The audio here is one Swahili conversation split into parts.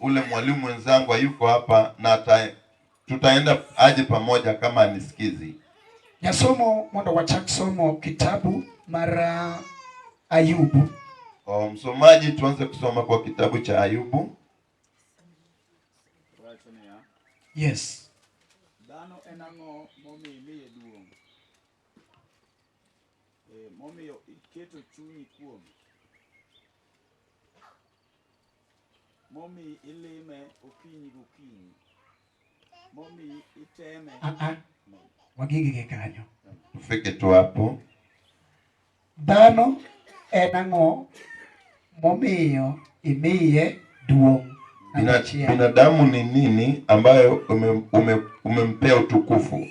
ule mwalimu mwenzangu yuko hapa na tutaenda aje pamoja kama anisikizi. Nyasomo mondo wachak somo kitabu mara Ayubu. Msomaji, tuanze kusoma kwa kitabu cha Ayubu. Yes. Dano enango momi miye duong. Momi yo iketo chunyi kuom. Momi ilime okinyi gokinyi. Momi iteme. Wagige kanyo. Tufike tu hapo. Dano enango momiyo imiye duong. Binadamu ni nini ambayo umempea utukufu?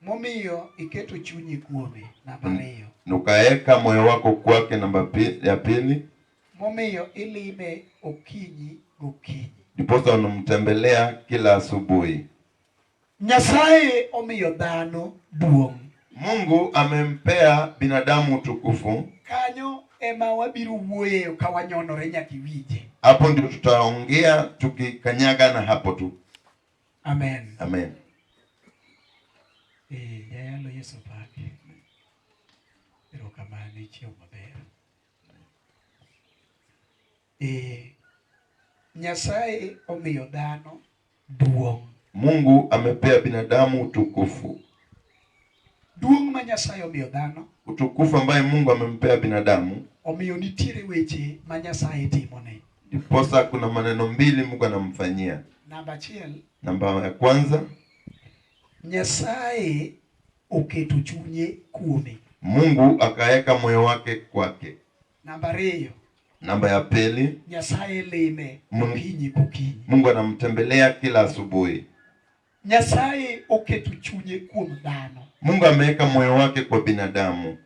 Momiyo iketo chunyi kuome. Namba 2. Nukaeka moyo wako kwake. Namba ya pili. Momiyo ilime okinyi gokinyi. Ndiposa unamtembelea kila asubuhi. Nyasaye omiyo dhano duong. Mungu amempea binadamu utukufu. Kanyo ema wabiro wuoyo ka wanyonore nyaka iwinje. Hapo ndio tutaongea tukikanyaga na hapo tu. Amen. Amen. Yayalo Yesu pake. Ero kamani chio maber. Nyasaye omiyo dhano duong. Mungu amepea binadamu utukufu. Duong ma Nyasaye omiyo dhano, utukufu ambaye Mungu amempea binadamu, omiyo nitiere weche ma Nyasaye timone. Ndiposa kuna maneno mbili Mungu anamfanyia. Namba 1. Namba ya kwanza, Nyasaye oketo chunye kuome. Mungu akaeka moyo wake kwake. Namba 2. Namba ya pili, Nyasaye lime okinyi kokinyi. Mungu anamtembelea kila asubuhi. Nyasaye oketo chunye kuom dhano. Mungu ameweka moyo wake kwa binadamu.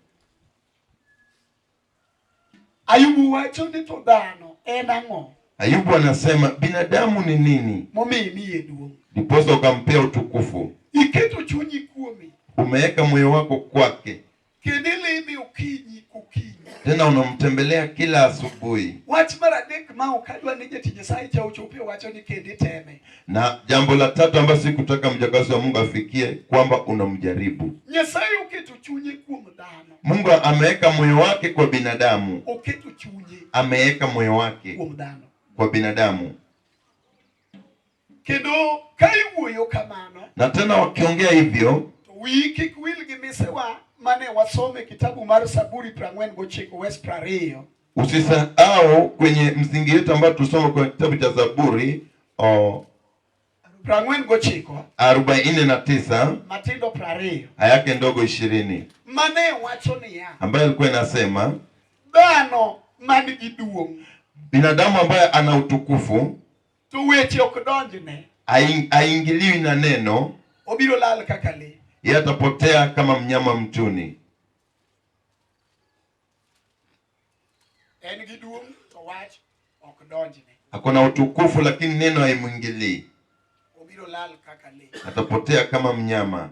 Ayubu wacho ni to dhano en ang'o? Ayubu anasema binadamu ni nini? Momiye duong. Ndiposa ukampea utukufu. Iketo chunyi kuome. Umeweka moyo wako kwake. Kendo lime okinyi kokinyi. Tena unamtembelea kila asubuhi. Wach mar adek ma okadwa ni jatich Nyasaye cha uchope wacho ni kendo iteme. Na jambo la tatu ambalo sikutaka mjakazi wa Mungu afikie, kwamba unamjaribu. Nyasaye oketo chunye kuom dhano. Mungu ameweka moyo wake kwa binadamu. Oketo chunye. Ameweka moyo wake kuom dhano. Kwa binadamu. Kendo kai wuoyo kamano. Na tena wakiongea hivyo, wiki kwil gi misewa mane wasome kitabu mar Saburi 49 West 20. Usisahau kwenye msingi wetu ambao tusoma kwa kitabu cha Zaburi 49 Matindo 20 ayake ndogo 20, mane wacho ni ya ambaye alikuwa inasema dhano man gi duong, binadamu ambaye ana utukufu, to weche ok donjne, aingiliwi na neno, obiro lal kaka le, yeye atapotea kama mnyama mtuni. En gi duong to wach ok donjne. Hakuna utukufu lakini neno haimuingilii. Obiro lal kaka le, atapotea kama mnyama.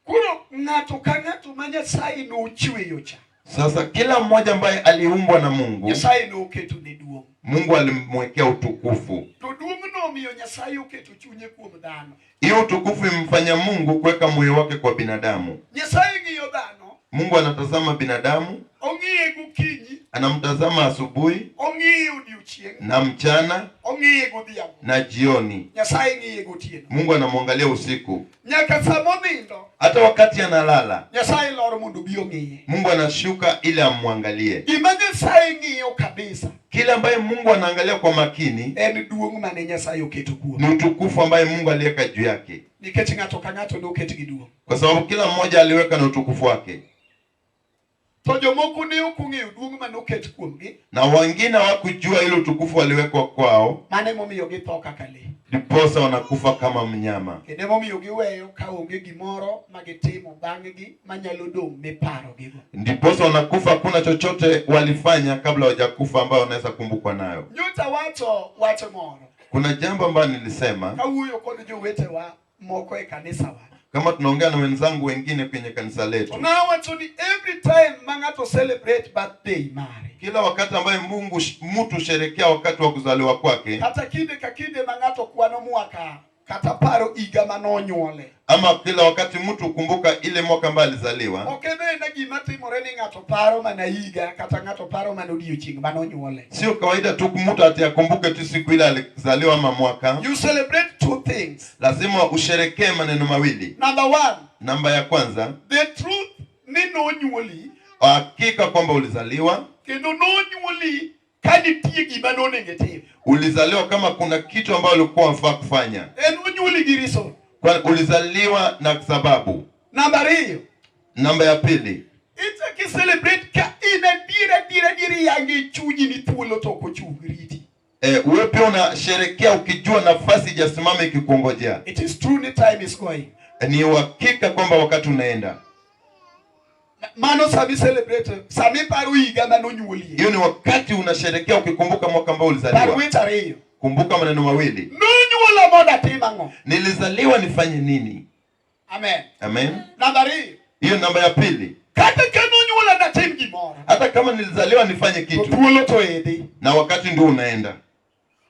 Kuro ng'ato ka ng'ato ma Nyasaye nochweyo cha. Sasa kila mmoja ambaye aliumbwa na Mungu, Nyasaye noketo ne duong. Mungu alimwekea utukufu. To duong no miyo Nyasaye oketo chunye kuom dhano. Hiyo utukufu imfanya Mungu kuweka moyo wake kwa binadamu. Nyasaye ng'iyo dhano. Mungu anatazama binadamu. Ong'iye gokinyi. Anamtazama asubuhi. Ong'iye odiochieng. Na mchana. Ong'iye godhiambo. Na jioni. Nyasaye ng'iye gotieno. Mungu anamwangalia usiku. Nyaka saa monindo. Hata wakati analala, Nyasaye lor mondo bi ong'iye. Mungu anashuka ili amwangalie. Gima Nyasaye ng'iyo kabisa, kila ambaye Mungu anaangalia kwa makini, en duong mane Nyasaye oketo kuom. Ni utukufu ambaye Mungu aliweka juu yake. Nikech ng'ato ka ng'ato noket gi duong. Kwa sababu kila mmoja aliweka na utukufu wake. To jomoko ne ok ong'eyo duong mane oket kuomgi, na wengine hawakujua ile utukufu waliwekwa kwao, mane momiyo githo kaka le. Ndiposa wanakufa kama mnyama. Kendo momiyo giweyo ka onge gimoro magitimo bang'gi manyalo dong' miparo gigo. Ndiposa wanakufa, hakuna chochote walifanya kabla hawajakufa ambao wanaweza kumbukwa nayo. Nyuta wacho moro. Kuna jambo ambalo nilisema. Kawuoyo kod jowetewa moko e kanisa wa. Kama tunaongea na wenzangu wengine kwenye kanisa letu. Now actually every time mangato celebrate birthday mare. Kila wakati ambaye mtu sherekea wakati wa kuzaliwa kwake. Hata kide mangato kuano mwaka kata paro iga manonyole. Ama kila wakati mtu kumbuka ile mwaka ambaye alizaliwa. Okebe na gima timore ni ngato paro manaiga kata ngato paro manodiochieng manonyole. Sio kawaida tu mtu atakumbuke tu siku ile alizaliwa ama mwaka. You celebrate two things. Lazima usherekee maneno mawili. Number one. Namba ya kwanza. The truth ni nonyoli. Hakika kwamba ulizaliwa. Kendo nonyoli kani tie gima nonengete. Ulizaliwa kama kuna kitu ambacho ulikuwa unafaa kufanya. Nonyoli giriso. Kwa ulizaliwa na sababu. Namba ya pili. It's a celebrate ka ina dire yangi chuji ni tulo toko chugiriti. Wewe pia unasherekea ukijua nafasi ijasimama ikikungojea. It is true the time is going. Ni uhakika kwamba wakati unaenda. Mano sami celebrate. Sami paru iga manonyulie. Hiyo ni wakati unasherekea ukikumbuka mwaka ambao ulizaliwa. Paru kumbuka maneno mawili. Nonyuola moda timango. Nilizaliwa nifanye nini? Amen. Amen. Nambari. Hiyo namba ya pili. Kata kanonyuola na tim gimora. Hata kama nilizaliwa nifanye kitu. Tuolo to edi. Na wakati ndio unaenda.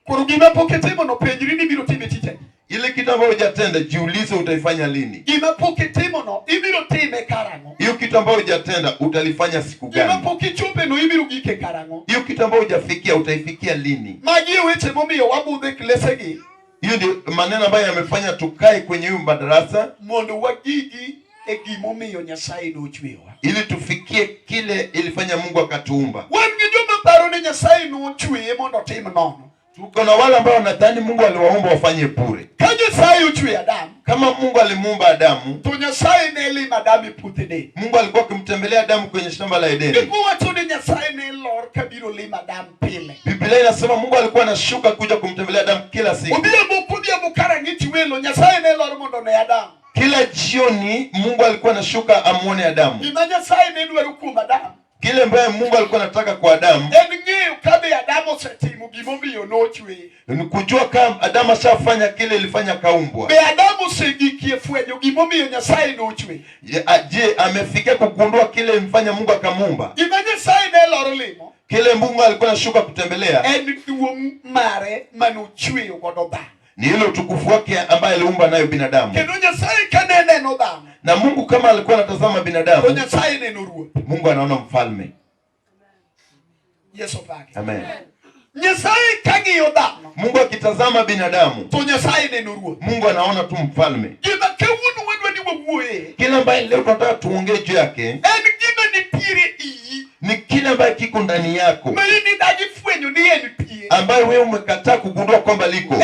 Kurugima poketimo no penjirini biro time tite. Ile kitu ambacho hujatenda jiulize utaifanya lini. Ima poketimo no ibiro time karango. Hiyo kitu ambacho hujatenda utalifanya siku gani? Ima pokichupe no ibiro gike karango. Hiyo kitu ambacho hujafikia utaifikia lini? Magi weche momiyo wabudhe klesegi. Hiyo ndio maneno ambayo yamefanya tukae kwenye hiyo madarasa mondo wagigi egimomiyo Nyasaye nochwewa. Ili tufikie kile ilifanya Mungu akatuumba. Wangi joma paro ni Nyasaye nochweye mondo tim nono. Tuko na wale ambao wanadhani Mungu aliwaumba wafanye bure. Ka Nyasaye ochwe Adamu. Kama Mungu alimuumba Adamu, to Nyasaye ne lima Adamu puthene. Mungu alikuwa akimtembelea Adamu kwenye shamba la Edeni. Ndipo watu ni Nyasaye ne lor kabiro lima Adamu pile. Biblia inasema Mungu alikuwa anashuka kuja kumtembelea Adamu kila siku. Ubia mukara ngiti welo Nyasaye ne lor mondo ne Adamu. Kila jioni Mungu alikuwa anashuka amuone Adamu. Ima Nyasaye ne dwaro kuom Adamu. Kile ambaye Mungu alikuwa anataka kwa Adamu. Ng'eyo kabe Adamu setimo gimomiyo nochwe. Ni kujua kama Adamu ashafanya kile ilifanya kaumbwa. Be Adamu segikie fwenyo gimomiyo Nyasaye nochwe. Je, amefikia kugundua kile ilifanya Mungu akamuumba? Ima Nyasaye ne loro limo. Kile Mungu alikuwa anashuka kutembelea. Duong' mare manochweyo godo dhano. Ni ile utukufu wake ambaye aliumba nayo binadamu. Kendo Nyasaye kanene no dhano. Na Mungu kama alikuwa anatazama binadamu, to Nyasaye neno ruoth. Mungu anaona mfalme. Yesu pake. Amen. Nyasaye kang'iyo dhano. Mungu akitazama binadamu, to Nyasaye neno ruoth. Mungu anaona tu mfalme. Gima kawuono wadwa ni wawuoye. Kile ambaye leo tunataka tuongee juu yake. En gima nitiere iyi. Ni kile ambaye kiko ndani yako. Mali dagi fwenyo ni en pie. Ambaye wewe umekataa kugundua kwamba liko.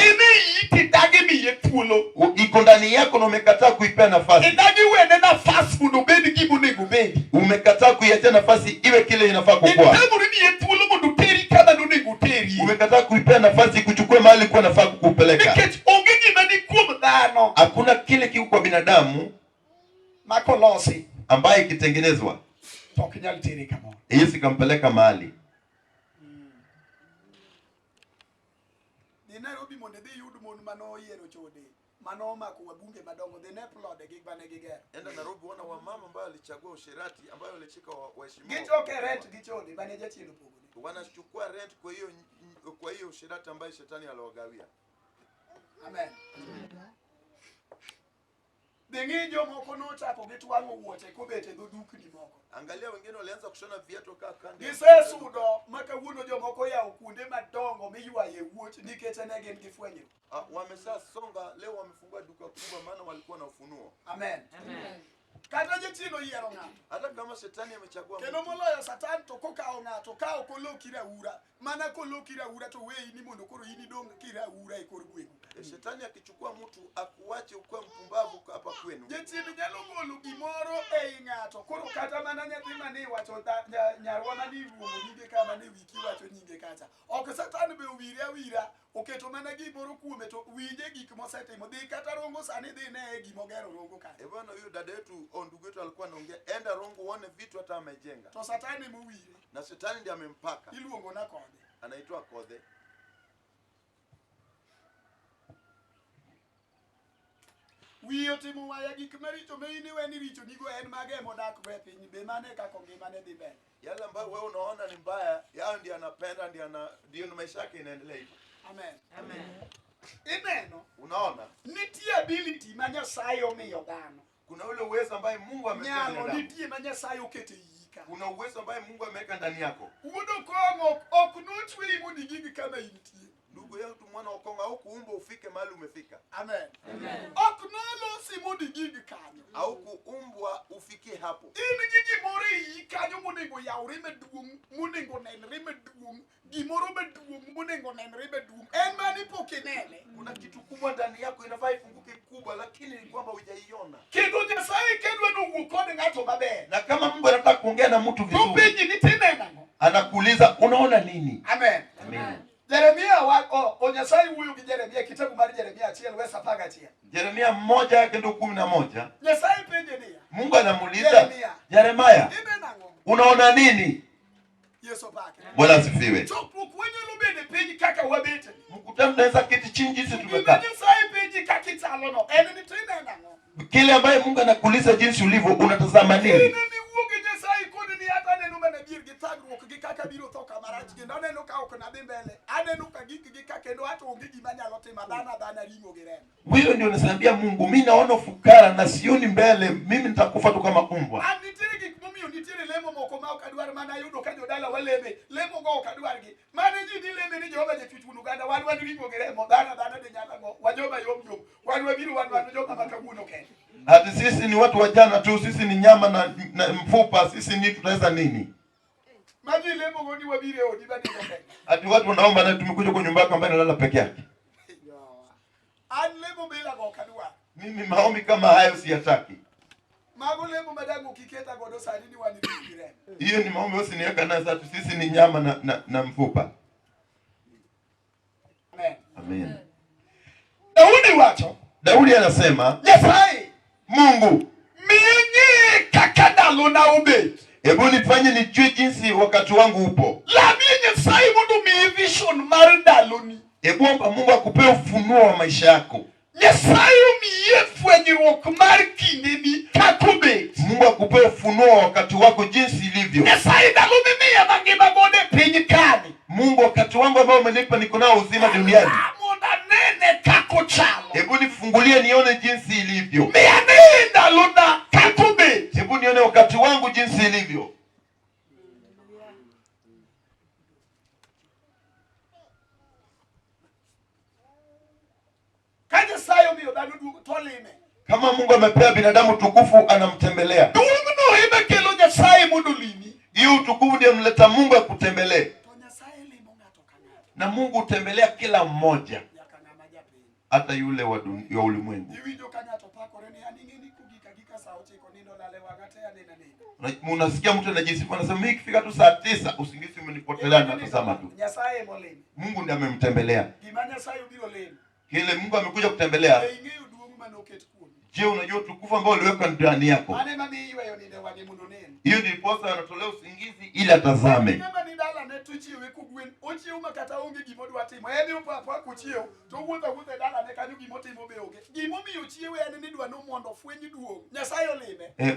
Iti dagi miye thuolo. Iko ndani yako na umekataa kuipea nafasi. Dagi wene nafasi mondo bed gima onego bedi. Umekataa kuiachia nafasi iwe kile inafaa kuwa. Itamuri miye thuolo mondo teri kama nonego teri. Umekataa kuipea nafasi kuchukua mahali kwa nafaa kukupeleka. Nikech onge gima ni kuom dhano. Hakuna kile kiko kwa binadamu makolosi ambaye ikitengenezwa tok nyal tere kama. Yesu kampeleka mahali. Ni Nairobi monde dhi yud mon mano yiero chode. Mano mako wabunge madongo the neplode gig bane giger. Enda Nairobi wana wamama ambao alichagua usherati ambao walichika waheshimiwa. Gichoke rent gichode bane jachino pogoni. Wanachukua rent kwa hiyo usherati ambayo shetani aliwagawia. Amen. Dengi jo moko no chapo gitwango wuoche kobete do dukni moko. Angalia wengine walianza kushona viatu kaka kande. Gisesudo maka wuono jo moko ya kunde madongo miywaye wuoch nikech ne gin gi Fwenyre. Wameshasonga leo wamefungua duka kubwa maana walikuwa na ufunuo. Amen. Amen. Kata jechino yiero ng'ato. Hata kama shetani amechagua kendo moloyo Satan to kokao ng'ato kao kolokira ura. Mana kolokira ura to wei ni mondo koro ini dong kira ura e kor gwegu. Shetani akichukua mtu akuache ukwe mpumbavu hapa kwenu. Jechini nyalo golo gimoro ei ng'ato. Koro kata mana nyathi mane wacho nyarwa mani ruomo nyinge kama ne wiki wacho nyinge kacha. Ok Satan be wira oketo mana gimoro kuome to wije gik mosetimo dhi kata rongo sani dhi ne gimogero rongo kacha. Bwana huyu dada yetu ndugu yetu alikuwa anaongea enda rongo uone vitu hata amejenga. To Satan muwire. Na Shetani ndiye amempaka. Iluongo na kode. Anaitwa kode. Wiyo timo waya gik maricho meini weni richo nigo en mage modak we piny be mane kako ngimane dhi mbele. Yale ambayo wewe unaona ni mbaya, yao ndiye anapenda, ndio maisha yake inaendelea hivyo. Amen. Amen. Ineno, unaona nitie ability ma Nyasaye omiyo dhano. Kuna ule uwezo ambaye Mungu ameweka ndani yako. Nitie ma Nyasaye okete yika. Kuna uwezo ambaye Mungu ameweka ndani yako. Udo kongo ok nochwe imudi gigi kama intie. Ndugu yangu mwana okonga huku umbo ufike mahali umefika. Amen. Amen. Ok nolo simudi gigi kanyo. Au kuumbwa ufikie hapo. Ini gigi mori yikanyo muningo ya urime duum, muningo nenrime duum, gimoro beduum, muningo nenrime duum. En mani pokenene. Kuna kitu kubwa ndani yako inafaa ifunguke kubwa, lakini ni kwamba hujaiona. Kendo Nyasaye kedwe no ukode ngato maber. Na kama Mungu anataka kuongea na mtu vizuri, tupenji nitinena ngo. Anakuuliza unaona nini? Amen. Amen. Jeremia o Nyasaye huyu ki Jeremia kitabu mari Jeremia achiel wesa paga achiel. Jeremia 1:11. Nyasaye penje nia. Mungu anamuuliza Jeremia, unaona nini? Yesu pake. Bwana asifiwe. Chopo kwenye lubende penji kaka wabete. Mkutano tunaweza kiti chini jinsi tumekaa. Nyasaye penji kakitalo no. Eni nitinena ngo. Kile ambaye Mungu anakuuliza jinsi ulivyo unatazama nini? Ni wuge Nyasaye kodi ni hata nenu mana birgi tagruok gi kaka biro toka marach kendo neno ka ok na dhi mbele. Aneno ka gik gi kaka kendo hata onge gima nyalo timo dhana ringo gi remo. Wewe ndio unasambia Mungu, mimi naona fukara na sioni mbele, mimi nitakufa tu kama kumbwa. Anitire gik momiyo nitiere lemo moko ma ok adwar mana yudo ka jodala waleme. Lemo go ok adwar gi. Mane ji ni leme ni Jehova Jatuch Oganda wan ringo gi remo dhana de nyaka go. Wajoba yom wan wabiro wan joma makabuno kende. Hadi sisi ni watu wa jana tu, sisi ni nyama na mfupa, sisi ni tutaweza nini? Maji lemo ngoni wabire odi badi kende. Hadi watu wanaomba na tumekuja kwa nyumba yako ambaye analala peke yake. An lemo bila go kadwa. Mimi maombi kama hayo siyataki. Mago lemo madango kiketa godo sani ni wanirire. Hiyo ni maombi usiniweka na sasa sisi ni nyama na mfupa. Amen. Amen. Daudi anasema, Nyasaye Mungu, minyi kakadalo na ube. Hebu nifanye nijue jinsi wakati wangu upo. La Nyasaye mundu mi vision mar daloni. Hebu omba Mungu akupe ufunuo wa maisha yako. Nyasaye miye fwenyruok mar kindeni kakube. Mungu akupe ufunuo wa wakati wako jinsi ilivyo. Nyasaye dalo mimi ya mangima gode piny kani. Mungu wakati wangu ambao umenipa niko nao uzima duniani. Monda nene kako chalo. Hebu nifungulie nione jinsi ilivyo. Miane dalo na kakube. Hebu nione wakati wangu jinsi ilivyo. Kama Mungu amepea binadamu tukufu anamtembelea. Hiyo utukufu ndio mleta Mungu akutembelee. Na Mungu utembelea kila mmoja. Hata yule wa ulimwengu. Unasikia mtu anajisifu anasema mimi ikifika tu saa 9 usingizi umenipotelea na tazama tu. Mungu ndiye amemtembelea. Kile Mungu amekuja kutembelea. Je, unajua utukufu ambao uliweka ndani yako? Hiyo ndipo sasa anatolea usingizi ili atazame.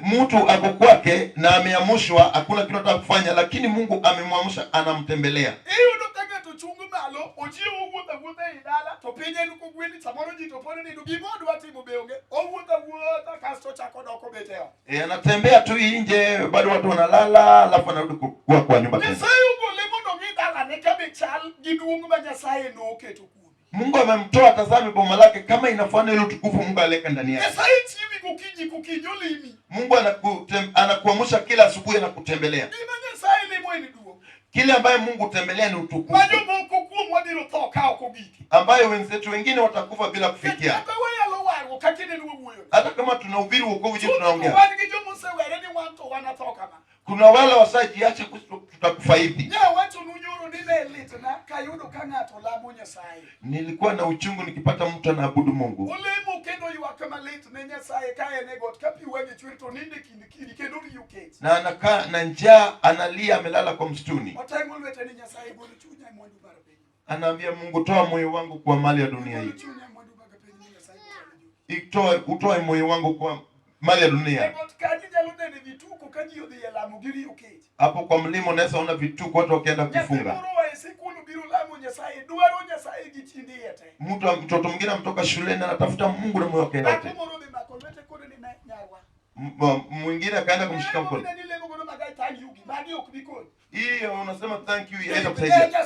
Mtu ako kwake na ameamushwa, hakuna kitu anataka kufanya, lakini Mungu amemwamsha, anamtembelea. Anatembea tu nje, bado watu wanalala, alafu anarudi kwa nyumba tena. Mungu amemtoa tazame boma lake kama inafanana ile utukufu Mungu aleka ndani yake. Mungu anakuamsha kila asubuhi na kutembelea. Kile ambaye Mungu utembelea ni utukufu. Ambayo wenzetu wengine watakufa bila kufikia. Hata kama tunahubiri wokovu je tunaongea. Kuna wale wasajiache tutakufa hivi. Nilikuwa na uchungu nikipata mtu anaabudu Mungu. Na anakaa na njaa, analia, amelala kwa msituni. Anaambia Mungu, toa moyo wangu kwa mali ya dunia hii. utoe moyo wangu kwa mali ya dunia. Hapo kwa mlima unaweza ona vituko watu wakienda kufunga. Mtoto mwingine ametoka shuleni anatafuta Mungu na moyo wake wote. Mwingine akaenda kumshika mkono. Hiyo unasema thank you yaenda kusaidia.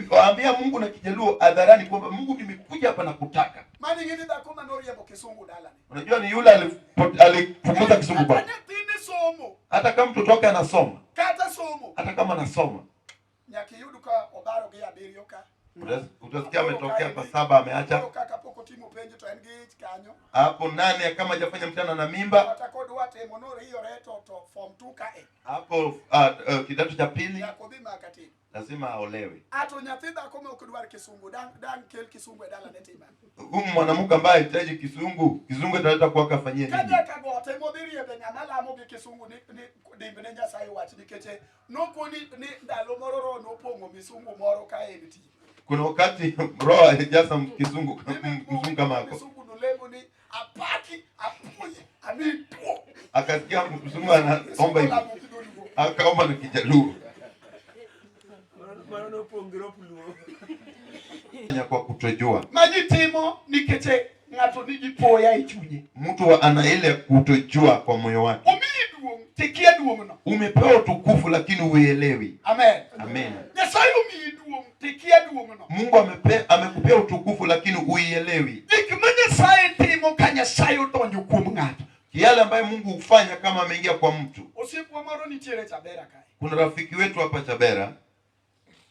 Waambia Mungu na Kijaluo hadharani kwamba Mungu nimekuja hapa na kutaka. Unajua ni yule alifukuza Kisungu kwa. Hata kama mtoto wake anasoma. Hata kama anasoma. Utasikia ametokea kwa 7 ameacha. Hapo 8 kama hajafanya mtihani na mimba. Hapo kidato cha pili. Lazima aolewe. Mwanamke ambaye anahitaji Kizungu ataleta kwa kafanyia nini? Kuna wakati roho haijaza Kizungu kama hapo. Akasikia Mzungu anaomba hivi. Akaomba na Kijaluo. Kwa kutojua. Majitimo nikete ngato nijipoya ichunye. Mtu ana ile kutojua kwa moyo wake. Tikia duomo. Umepewa utukufu lakini uelewi. Amen. Amen. Nyasaye umiduo tikia duomo. Mungu amekupea utukufu lakini uielewi. Nikimanya saye timo kanya sayo tonyo kuom ngato. Yale ambayo Mungu hufanya kama ameingia kwa mtu. Usipo maro ni chere Chabera kai. Kuna rafiki wetu hapa Chabera.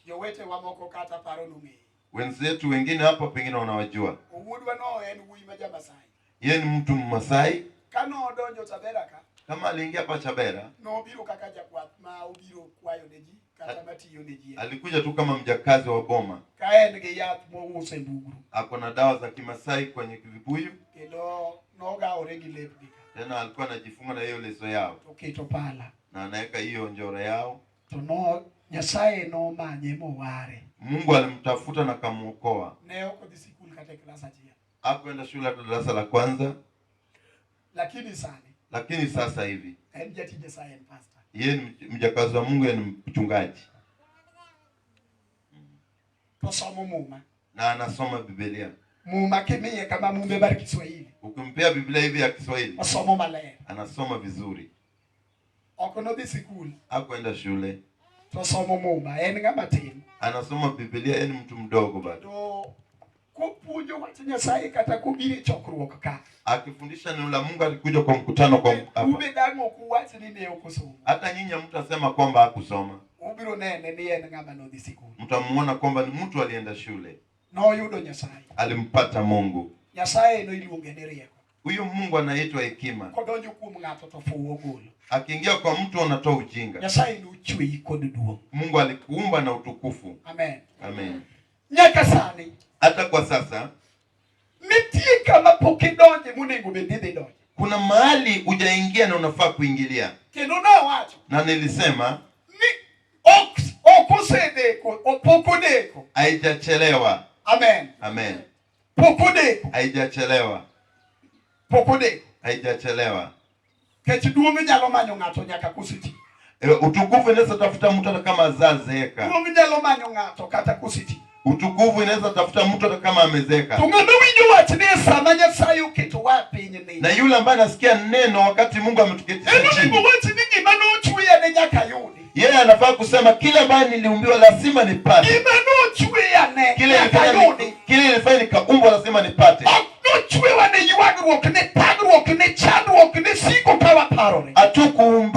Yowete wa moko kata paronungi. Wenzetu wengine hapa pengine wanawajua. Uwudwa no en uima Masai. Yeye ni mtu Masai. Kano odonjo Chabera ka. Kama aliingia hapa Chabera. No biro kakaja kwa ubiro kwayo neji kata matiyo neji. Alikuja tu kama mjakazi wa boma. Kaende yath mo usembuguru. Ako na dawa za Kimasai kwenye kivibuyu. Kilo noga oregi lepi. Tena alikuwa anajifunga na hiyo leso yao. Tokito pala. Na anaweka hiyo njoro yao. Tono Nyasaye no manye ware. Mungu alimtafuta na kamuokoa. Neo kwa disikuli katika klasa jia. Hakuenda shule hata darasa la kwanza. Lakini sasa hivi. Yeye ni mjakazi wa Mungu, yeye ni mchungaji. Tusoma Muma. Na anasoma Biblia. Muma kemeye kama mume bari Kiswahili. Ukimpea Biblia hivi ya Kiswahili. Asoma malaya. Anasoma vizuri. Okono disikuli. Hakuenda shule. Tusoma Muma, yeye ngama tini. Anasoma Biblia, yeye ni mtu mdogo bado. Kupujo watu Nyasaye kata kubiri chokruok ka. Akifundisha neno la Mungu alikuja kwa mkutano kwa hapa. Ube dango kuwati nini ukusoma. Hata nyinyi mtu asema kwamba hakusoma. Ubiro nene ni yeye ngama no disikuli. Mtamuona kwamba ni mtu alienda shule. No yudo Nyasaye. Alimpata Mungu. Nyasaye no iluongenere. Huyo Mungu anaitwa hekima. Kodonjo kuom ngato to fuwo golo. Akiingia kwa mtu anatoa ujinga. Nyasaye no chwe kod duo. Mungu alikuumba na utukufu. Amen. Amen. Nyaka sani. Hata kwa sasa nitie kama pokidonje muningo bendide donje. Kuna mahali hujaingia na unafaa kuingilia. Kendo na watu. Na nilisema ni okusedeko opokodeko. Haijachelewa. Amen. Amen. Pokodeko. Haijachelewa. Pokodeko. Haijachelewa. Kechiduomi nyalo manyo ngato nyaka kusiti. Utukufu inaweza tafuta mtu hata kama azazeeka. Duomi nyalo manyo ngato kata kusiti. Utukufu inaweza tafuta mtu hata kama amezeka. Tungombe winyo wachine sama Nyasaye uketo wapi nyene. Na yule ambaye anasikia neno wakati Mungu ametuketisha chini. Eno wachine ngimano chuya ne nyaka yoni. Yeye anafaa kusema kile ambaye niliumbiwa lazima nipate. Ngimano chuya ne. Kile ilifanya nikaumbwa lazima nipate. No chuya ne yuagruok ne tagruok ne chandruok ne siko pawa parore.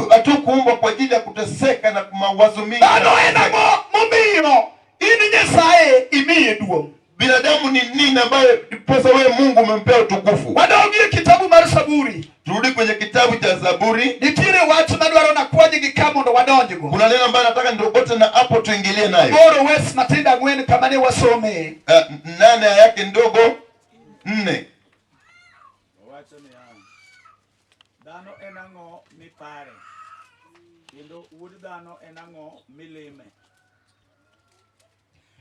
Hatukuumbwa kwa ajili ya kuteseka na mawazo mingi. Bado ena momiro. Ini Nyasaye imiye duo. Binadamu ni nini ambaye posa wewe Mungu umempea utukufu? Wadaogie kitabu mar Zaburi. Turudi kwenye kitabu cha Zaburi. Nitire watu madwaro na kwaje gikamo ndo wadonjego. Kuna neno ambalo nataka ndogote na hapo tuingilie nayo. Boro wes matinda ngwene kama ne wasome. 8 yake ndogo 4. Wacha ni hao. Dano enango mipare. Kendo dano enango milime.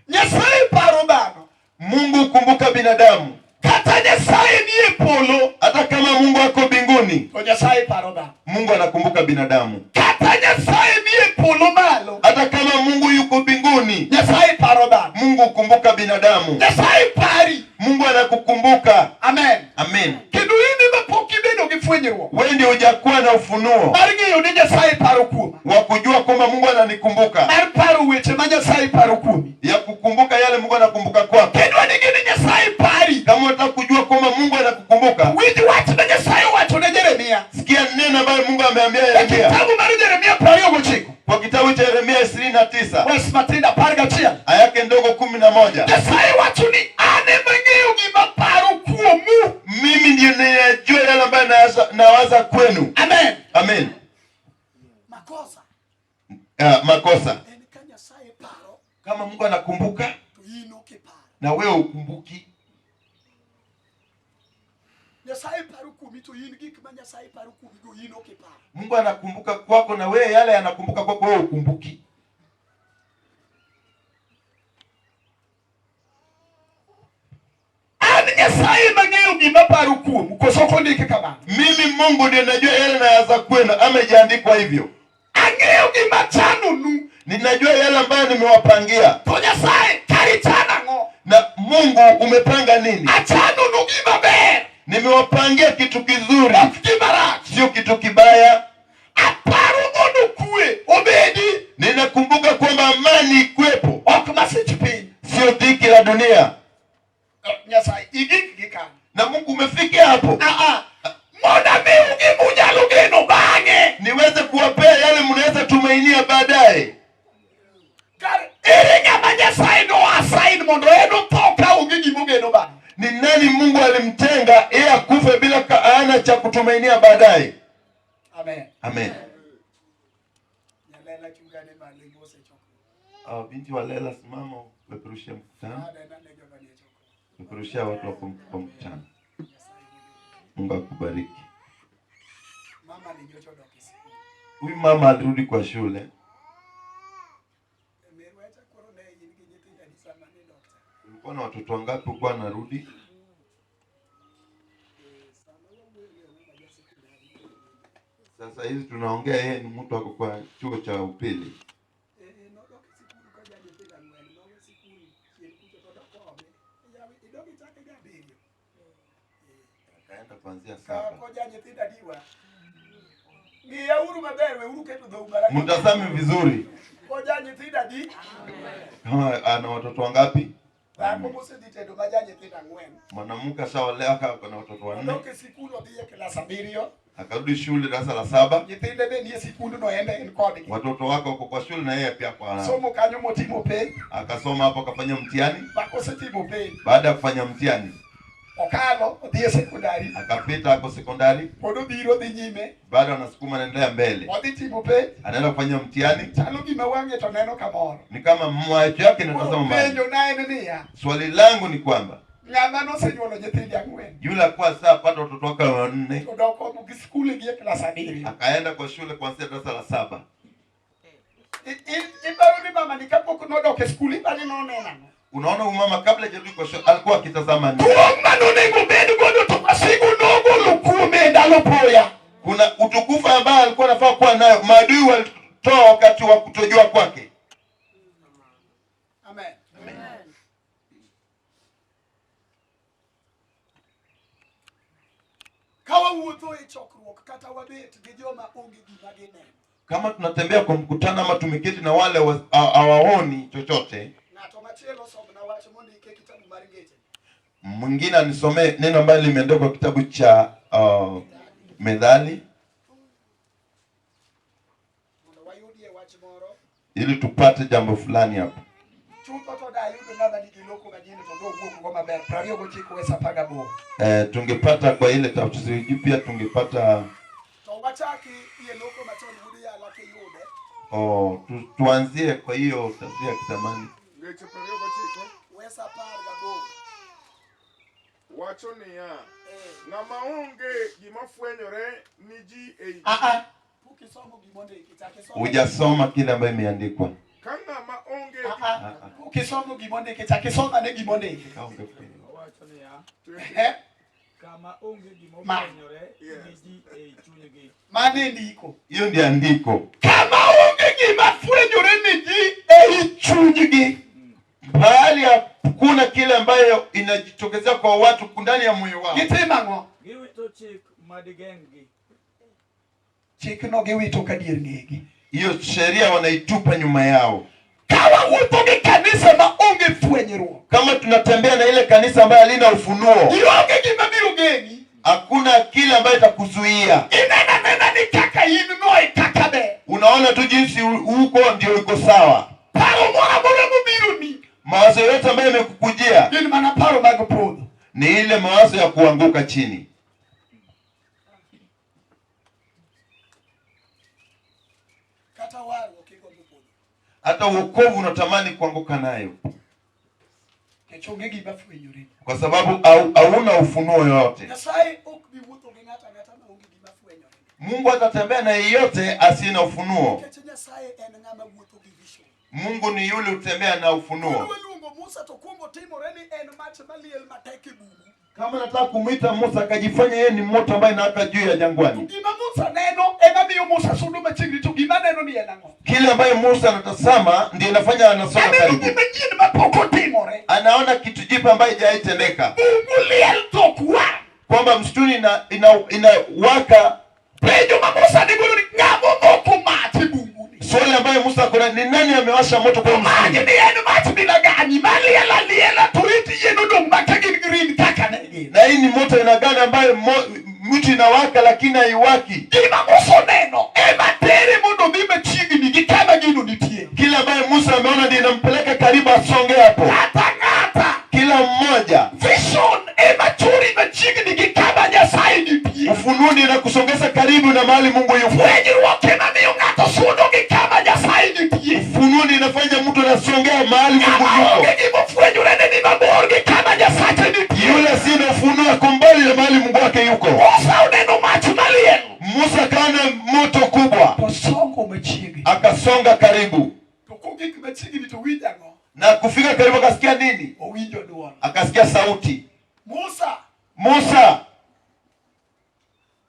Nyasaye paro dhano dhano. Mungu kumbuka binadamu. Kata Nyasaye ni polo. Hata kama Mungu ako mbinguni, to Nyasaye paro dhano. Mungu anakumbuka binadamu. Kata Nyasaye ni polo malo. Hata kama Mungu yuko mbinguni, Nyasaye paro dhano. Mungu kumbuka binadamu. Nyasaye pari. Mungu anakukumbuka. Amen. Amen. Kendo ini mapoki beno Fwenyre. Wewe ndio hujakuwa na ufunuo Maringi yoni Nyasaye paro kuoma. wa kujua kwamba Mungu ananikumbuka. Mar paro weche ma Nyasaye paro kuomi. Ya kukumbuka yale Mungu anakumbuka kwako. Kendo ni Nyasaye pari. Kama unataka kujua kwamba Mungu anakukumbuka, Wiji wach na Nyasaye wacho na Yeremia. sikia neno ambalo Mungu ameambia Yeremia. Kitabu mar Yeremia 29. Kwa kitabu cha Yeremia 29. Verse matinda parga chia. Aya yake ndogo 11. Nyasaye wacho ni ane mang'eyo gima paro kuomu. Mimi ndiye ninajua yale ambayo nawaza kwenu. Amen. Amen. Makosa. Makosa. Eni ka Nyasaye paro. Kama Mungu anakumbuka, To ino kiparo. na wewe ukumbuki. Nyasaye paro kuomi to in gik ma Nyasaye paro kuomi go ino kiparo. Mungu anakumbuka kwako na wewe yale anakumbuka kwako wewe ukumbuki. Nyasaye mang'eyo gima paro kuomu. Koso kondike kamano. Mimi Mungu ndiye najua yale nayaza kwenu, amejiandikwa hivyo. Ang'eyo gima chanonu. Ninajua yale ambayo nimewapangia. To Nyasaye kari chana ng'o. Na Mungu umepanga nini? Achanonu gima ber. Nimewapangia kitu kizuri, Gima rach. sio kitu kibaya. Aparo mondo kue obedi. Ninakumbuka kwamba amani ikwepo, Ok masich piny. sio dhiki la dunia. Nyasaye igik gikano. Na Mungu umefikia hapo. Moda miu gimunyalo geno bang'e. Niweze kuwapea yale mnaweza tumainia baadaye. Ere ng'ama Nyasaye no assign mondo eno tho ka onge gimogeno bang'e. Ni nani Mungu alimtenga yeye akufe bila kaana cha kutumainia baadaye? Amen. Amen. Nyalela chungane malengo sechoko. Binti wa Lela, simama upeperushia mkutano. Peperushia watu wa mkutano. Mungu akubariki. Mama ni nyocho dokisi. Huyu mama alirudi kwa shule. Ulikuwa na watoto wangapi ulikuwa narudi? Sasa hizi tunaongea yeye ni mtu wako kwa chuo cha upili. Akaenda kuanzia 7. Mtazame vizuri. Ana watoto wangapi? Mwanamke shaolewa na watoto 4. Akarudi shule darasa la 7. Watoto wako wako kwa shule na yeye pia kwa. Akasoma hapo akafanya mtihani. Baada ya kufanya mtihani Okalo odhi sekondari. Akapita hapo sekondari. Podo biro dhi nyime. Bado anasukuma anaendelea mbele. Odhi timo penj. Anaenda kufanya mtihani. Chalo gima wang'e to neno kamoro. Ni kama macho yake yanatazama mbali. Penjo naye niya. Swali langu ni kwamba ng'ama nosenyuolo nyithindi 4. Yule kwa saa pata watoto wake 4. Odoko gi skule gi klas 7. Akaenda kwa shule kuanzia darasa la 7. Ibaro ni mama ni kapok nodoke skuli bali nonena. Unaona huyu mama kabla hajarudi kwa shule alikuwa akitazama nini? Kuna utukufu ambao alikuwa anafaa kuwa nayo. Maadui walitoa wakati wa kutojua kwake. Amen. Amen. Kawa wuotho e chokruok kata wabet gi joma onge gima gineno. Kama tunatembea kwa mkutano ama tumeketi na wale hawaoni chochote. Mwingine anisomee neno ambalo limeandikwa kwa kitabu cha Methali. Ili tupate jambo fulani hapa. Tungepata kwa ile tafsiri pia tungepata tuanzie kwa hiyo tafsiri ya kizamani. Wacho niya ng'ama onge gima fwenyore ni ji ei. Hujasoma kile ambayo imeandikwa. Ka ng'ama onge Kisomo gimonde kicha kisoma ne gimonde. Owacho niya. Kama onge gimofwenyore ni ji e chunygi. Mane ndiko. Hiyo ndio andiko. Kama onge gimafwenyore ni ji e chunygi. Bali hakuna kile ambayo inajitokezea kwa watu ndani ya moyo wao. Gitima ngo. Giwito chik madigengi. Chik no giwito kadier ngegi. Hiyo sheria wanaitupa nyuma yao. Kawa wuto gi kanisa ma onge fwenyruok. Kama tunatembea na ile kanisa ambayo halina ufunuo. Ionge gima biro gengi. Hakuna kile ambayo itakuzuia. Inena ni kaka ino kaka be. Unaona tu jinsi huko ndio iko sawa. Paro mora mubiro ni. Mawazo yote ambayo yamekukujia Ni maana paro magopodho. ni ile mawazo ya kuanguka chini. Kata waru okigombo podho. Hata wokovu unatamani kuanguka nayo. Kechonge giba fwenyore. Kwa sababu hauna ufunuo yote. Nyasaye ok bi wuotho gi ng'ata ma onge gima fwenyore. Mungu atatembea na yeyote asiye na ufunuo. Keche Nyasaye en ng'ama wuotho gi vision. Mungu ni yule utembea na ufunuo. Luongo Musa to kuongo timore ni en mach maliel matek e bungu. Kama nataka kumuita Musa akajifanya yeye ni moto ambaye anawaka juu ya jangwani. Gima Musa neno ema miyo Musa sudo machiegni to gima neno ni enango. Kile ambaye Musa anatazama ndiye inafanya anasonga karibu. Gima jini mapoko timore. Anaona kitu jipa ambaye haijatendeka. Bungu liel to kwa. Kwamba msituni inawaka. Pejo Musa ni bulu ngamo moko mati bungu ni. Swali ambaye Musa kuna ni nani amewasha moto kwa msituni? Ni enu mati binagani maliela turiti yenu dong makagin green kaka negi. Na hii ni moto inagani ambayo miti inawaka lakini haiwaki. Gima Musa neno ema tere mundo mime chigni gikama gino nitie. Kila ambaye Musa ameona ndiye inampeleka karibu asonge hapo. Ngata. Kila mmoja. Vision ema churi machigni gikama Nyasaye nitie. Ufunuo ndiye inakusongeza karibu na mahali Mungu yupo. Fwenyruok ema miyo ng'ato sudo gikama Nyasaye nitie. Ufunuo ndiye inafanya mtu anasongea mahali Mungu yupo. Fwenyore ni mabor gikama Nyasaye nitie. Yule sina ufunuo ako mbali na mahali Mungu wake yuko. Musa uneno mach maliel. Musa kaona moto kubwa. Posongo machiegni. Akasonga karibu. To kogik machiegni to winjango. Na kufika karibu akasikia nini? Owinjo dwol. Akasikia sauti. Musa.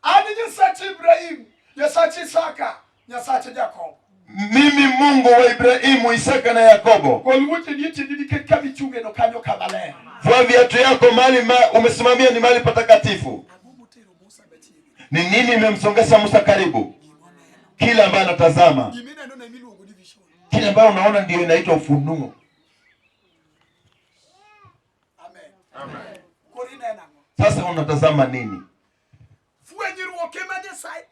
Ani Nyasach Ibrahim, Nyasach Isaka, Nyasach Jacob. Mimi Mungu wa Ibrahimu, Isaka na Yakobo. Golwote nieti dike kabichunge no kanyo kabale. Vua viatu yako mahali umesimamia ni mahali patakatifu. Ni nini imemsongesha Musa karibu? Kila ambaye anatazama. Kila ambaye unaona ndio inaitwa ufunuo. Amen. Sasa unatazama nini? Fwenyruok ema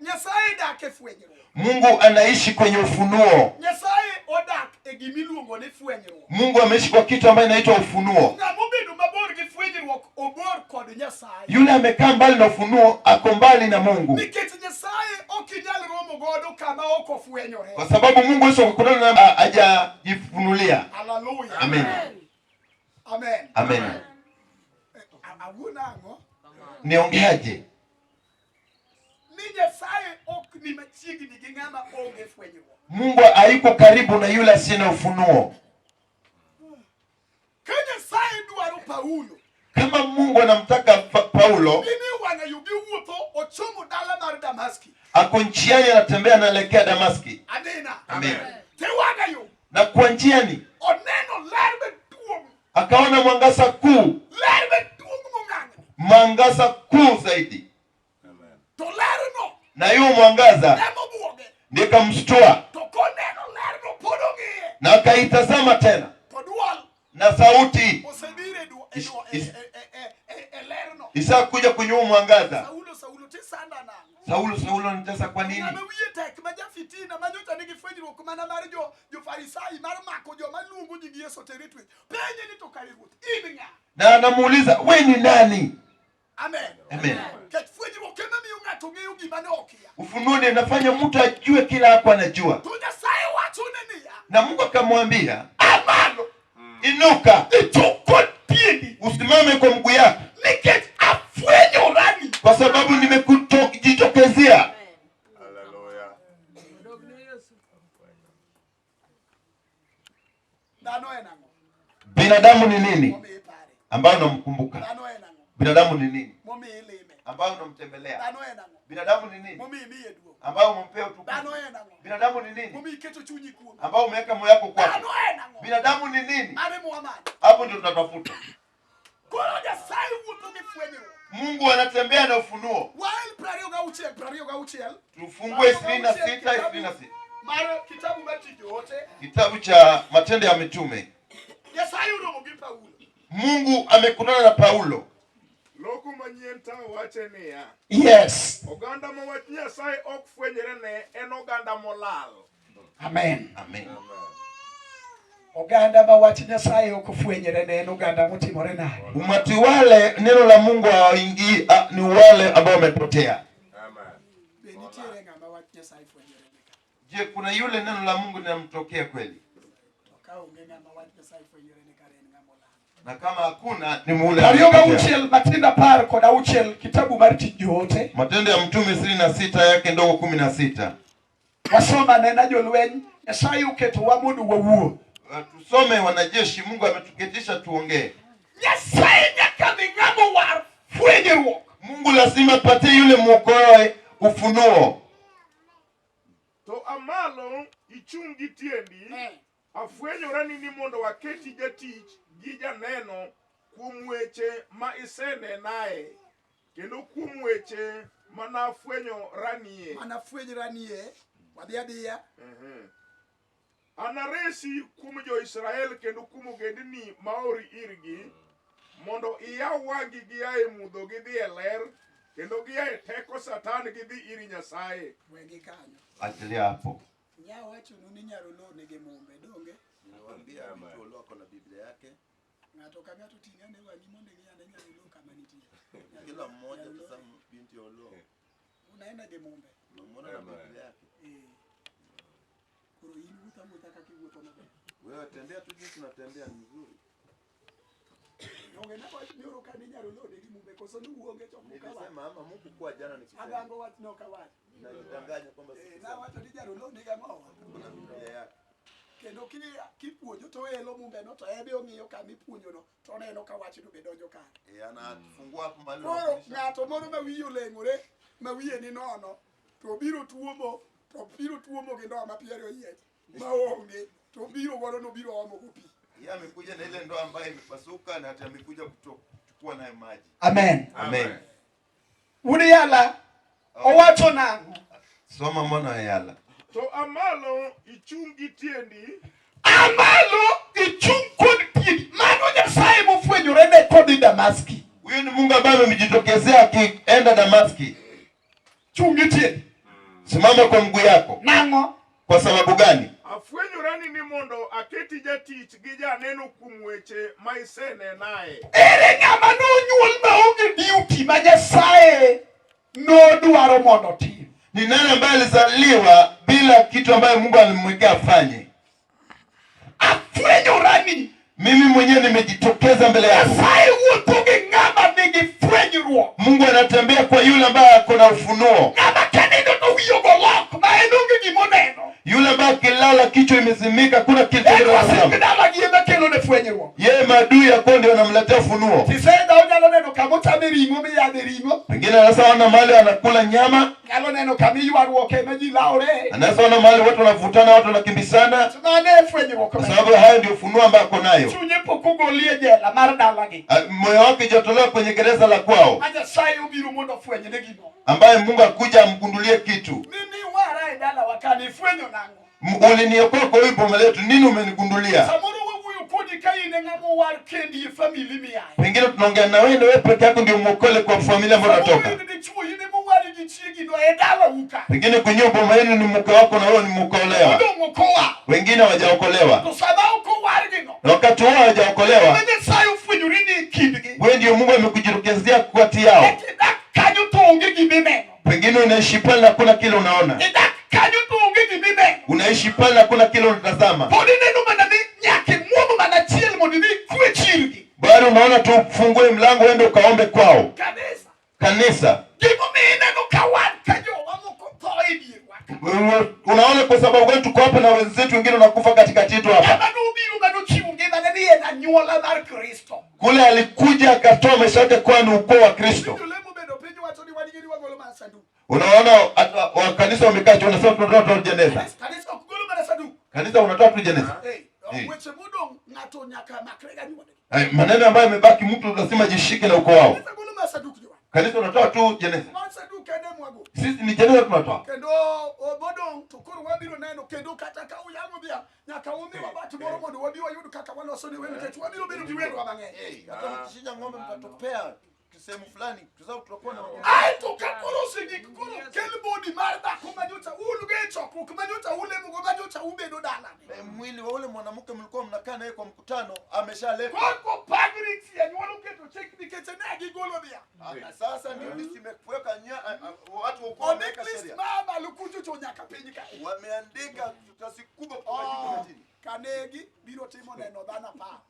Nyasaye dak e fwenyruok. Mungu anaishi kwenye ufunuo. Nyasaye odak e gimiluongo ni fwenyruok. Mungu ameishi kwa kitu ambacho inaitwa ufunuo. Ngamobedo mabor gi fwenyruok obor kod Nyasaye. Yule amekaa mbali na ufunuo ako mbali na Mungu. Nikech Nyasaye okinyal romo godo kama oko fwenyore. Kwa sababu Mungu Yesu akukutana na hajajifunulia. Hallelujah. Amen. Awunango. Niongeaje? Nyasaye ok ni machiegni gi ng'ama onge fwenyruok. Mungu hayuko karibu na yule asiye na ufunuo. Ka Nyasaye dwaro Paulo. Kama Mungu anamtaka Paulo. Ni wana yugi wuotho ochomo dala mar Damaski. Ako njiani anatembea anaelekea Damaski. Amen. Te wana yu. Na kwa njiani. Oneno lerbe tuom. Akaona mwangaza kuu. Lerbe tuom mung'ang'o. Mwangaza kuu zaidi. To lerno. Na hiyo mwangaza ndiye kamshtua. Na akaitazama tena. Na sauti Isa kuja kwenye huo mwangaza. Saulo anatesa kwa nini? Na anamuuliza, wewe ni nani? Amen. Ufunuo ndiye unafanya mtu ajue kila hapo anajua. Na Mungu akamwambia, inuka, usimame kwa mguu yako. Kwa sababu nimekujitokezea. Hallelujah. Binadamu ni nini ambayo unamkumbuka? Binadamu ni nini ambayo unamtembelea? Binadamu ni nini ambayo umpea utukufu? Binadamu ni nini ambayo umeweka moyo wako kwake? Binadamu ni nini? Hapo ndio tunatafuta. Mungu anatembea na ufunuo. Tufungue 26. Kitabu cha Matendo ya Mitume. Mungu amekutana na Paulo. Loku manyenta wachenia. Yes. Oganda ma wach Nyasaye ok fwenyre ne en oganda molal. Amen. Amen. Oganda ma wach Nyasaye ok fwenyre ne en oganda motimore nade. Umati wale neno la Mungu hawaingii, ni wale ambao wamepotea. Je, kuna yule neno la Mungu linamtokea kweli? Na kama hakuna ni mule. Matendo par kod auchiel kitabu mar tich joote. Matendo ya Mtume 26 yake ndogo 16. Wasoma nena jolweny Nyasaye uketo wa mondo wawuo. Tusome wanajeshi, Mungu ametuketisha tuongee. Nyasaye nyaka ni ng'amo war fwenyruok. Mungu lazima patie yule mwokoe ufunuo. To amalo ichungi tiendi. Afwenyora ni mondo waketi jatich gi janeno kuom weche ma isene nae kendo kuom weche mana fwenyoranie wadhiadhiya anaresi kuom jo-Israel kendo kuom ogendni maori irgi mondo iyaw wang'i giaye mudho gidhi e ler kendo giaye teko Satan gidhi iri Nyasaye. Wengi kanyo achilia hapo. Nyawacho nuni nyarolo nige mombe donge niwaambia mtu loko na Biblia yake ngato ka ngato tingane wangi monde ngiyane nyarolo kama nitie kila mmoja sasa binti olo unaenda ge mombe unaona na Biblia yake kuro hii mutaka kivuto na wewe tembea tu jinsi unatembea nzuri donge na kwa nyoro kani nyarolo nige mombe koso ni uonge chokuka nilisema ama Mungu kwa jana nikisema agambo watu no kawati najidanganya kwamba na watu ni nyarolo nige mawa kuna Biblia yake kendo kipuonjo to elo mumbe no to ebe ongiyo kama ipuonjo no to neno ka wach no bedonjo kare anafungua hapo mali koro ngato moro ma wiyo lengore ma wiye ni nono to biro tuomo gi ndoa ma piero yiech ma onge to biro woro no biro omo gopi yeye amekuja na ile ndoa ambayo imepasuka na hata amekuja kuchukua nayo maji. Amen. Uniyala owacho nango soma mwana yala. To amalo ichungi tiendi. Amalo ichung kod tiendi. Mano Nyasaye mofwenyore ne kod Damaski. Huyo ni Mungu ambaye amejitokezea akienda Damaski. Chungi tiendi. Simama kwa mguu yako. Nango. Kwa sababu gani? Afwenyorani ni mondo aketi jatich gi janeno kuom weche ma isene nae. Ere ng'ama nonyuol maonge duty ma Nyasaye nodwaro mondo tim. Ni nani ambaye alizaliwa bila kitu ambaye Mungu alimwekea afanye? Afwenyorani. Mimi mwenyewe nimejitokeza mbele yako. Nyasaye wuotho gi ng'ama nigi fwenyruok. Mungu anatembea kwa yule ambaye ako na ufunuo. Ng'ama kanindo to wiyo golok ma enonge gimoneno. Yule ambaye kilala kichwa imezimika kuna kitu yeye maadui yako ndio anamletea ufunuo. Tisenda onyalo neno kama utabiringo miyadhiringo. Pengine anaweza ona mahali anakula nyama. Nyalo neno kama yuaruoke majilaore. Anaweza ona mahali watu wanavutana, watu wanakimbisana. Tumane fwenyruok. Kwa sababu hayo ndio ufunuo ambao ako nayo. Chunye pokugolie jela mar dalagi. Moyo wake jatolewa kwenye gereza la kwao. Nyasaye ubiru mondo fwenye negino. Ambaye Mungu akuja amgundulie kitu. Mimi wara idala wakani fwenyo nangu. Uliniokoa kwa hiyo boma letu, nini umenigundulia? Pengine tunaongea na wewe peke yako ndio mwokoe kwa familia ambayo unatoka. Pengine kwenye boma yenu ni mke wako na wewe ni mwokolewa. Wengine hawajaokolewa. Na wakati wao hawajaokolewa, wewe ndio Mungu amekujirokezea kati yao. Pengine unaishi pale na kuna kile unaona. Unaishi pale na kuna kile unatazama. Bado unaona tu ufungue mlango uende ukaombe kwao. Kanisa. Unaona kwa sababu wewe tuko hapa na wenzetu wengine wanakufa katikati yetu hapa. anyuola mar Kristo. Kule alikuja akatoa maisha yake kwa ni ukoo wa Kristo. Unaona wa kanisa wamekaa tu wanasema tunatoa tu jeneza. Kanisa kugolo mara sadu. Kanisa unatoa tu jeneza. Weche mudo ngato nyaka makrega nyuola. Maneno ambayo yamebaki mtu lazima jishike na ukoo wao. Kanisa unatoa tu jeneza. Sisi ni jeneza tunatoa. Kendo obodo tukuru wabiro neno kendo kata ka uyango bia nyaka umbi wabatu moro mondo wabiwa yudu kaka wala soni wewe ketu wabiro biro diwedu wabang'e. Hata mkishinja ng'ombe mtatopea sehemu fulani kwa sababu tutakuwa na ai tukakoro sigi koro kelbodi marda kumanyota ulugecho kumanyota ule mugomanyota ubedo dala. Mwili wa ule mwanamke mlikuwa mnakaa naye kwa mkutano ameshaleta. Kwa pagrix ya nyolo keto check dikete na gigolo bia. Sasa ndio list imekuweka watu wako wameka sheria. Mama lukuju chonyaka penyika. Wameandika tutasi kubwa kwa majina chini. Kanegi biro timo neno dhana pa.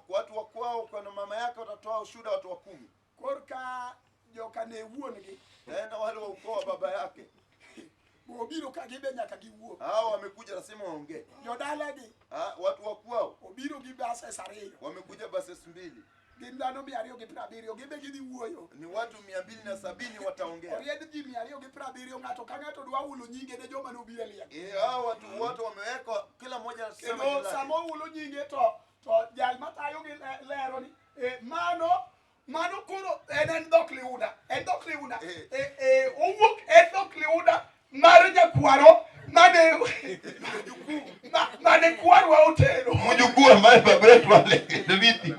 Watu wa kwao kwa mama yake watatoa ushuhuda watu wa 10. Korka joka ne wuongi. Tena wale wa ukoo wa baba yake. Obiro kagibe nyaka giwuo. Hao wamekuja nasema waongee. Jodala gi. Watu wa kwao. Obiro gi basa sariyo. Wamekuja basi 2. Gindano 270 gibe gidi wuoyo. Ni watu 270 wataongea. Oried ji 270 ngato kangato dwa ulo nyinge ne joma no bile lia. Hao watu wote wameweka kila mmoja anasema jina lake. Samo ulo nyinge to jal matayo gi lero ni mano kuro endok liuda owuok endok liuda marja kwaro mane kwarwa otero mjukuu ambaye baba yetu wale David.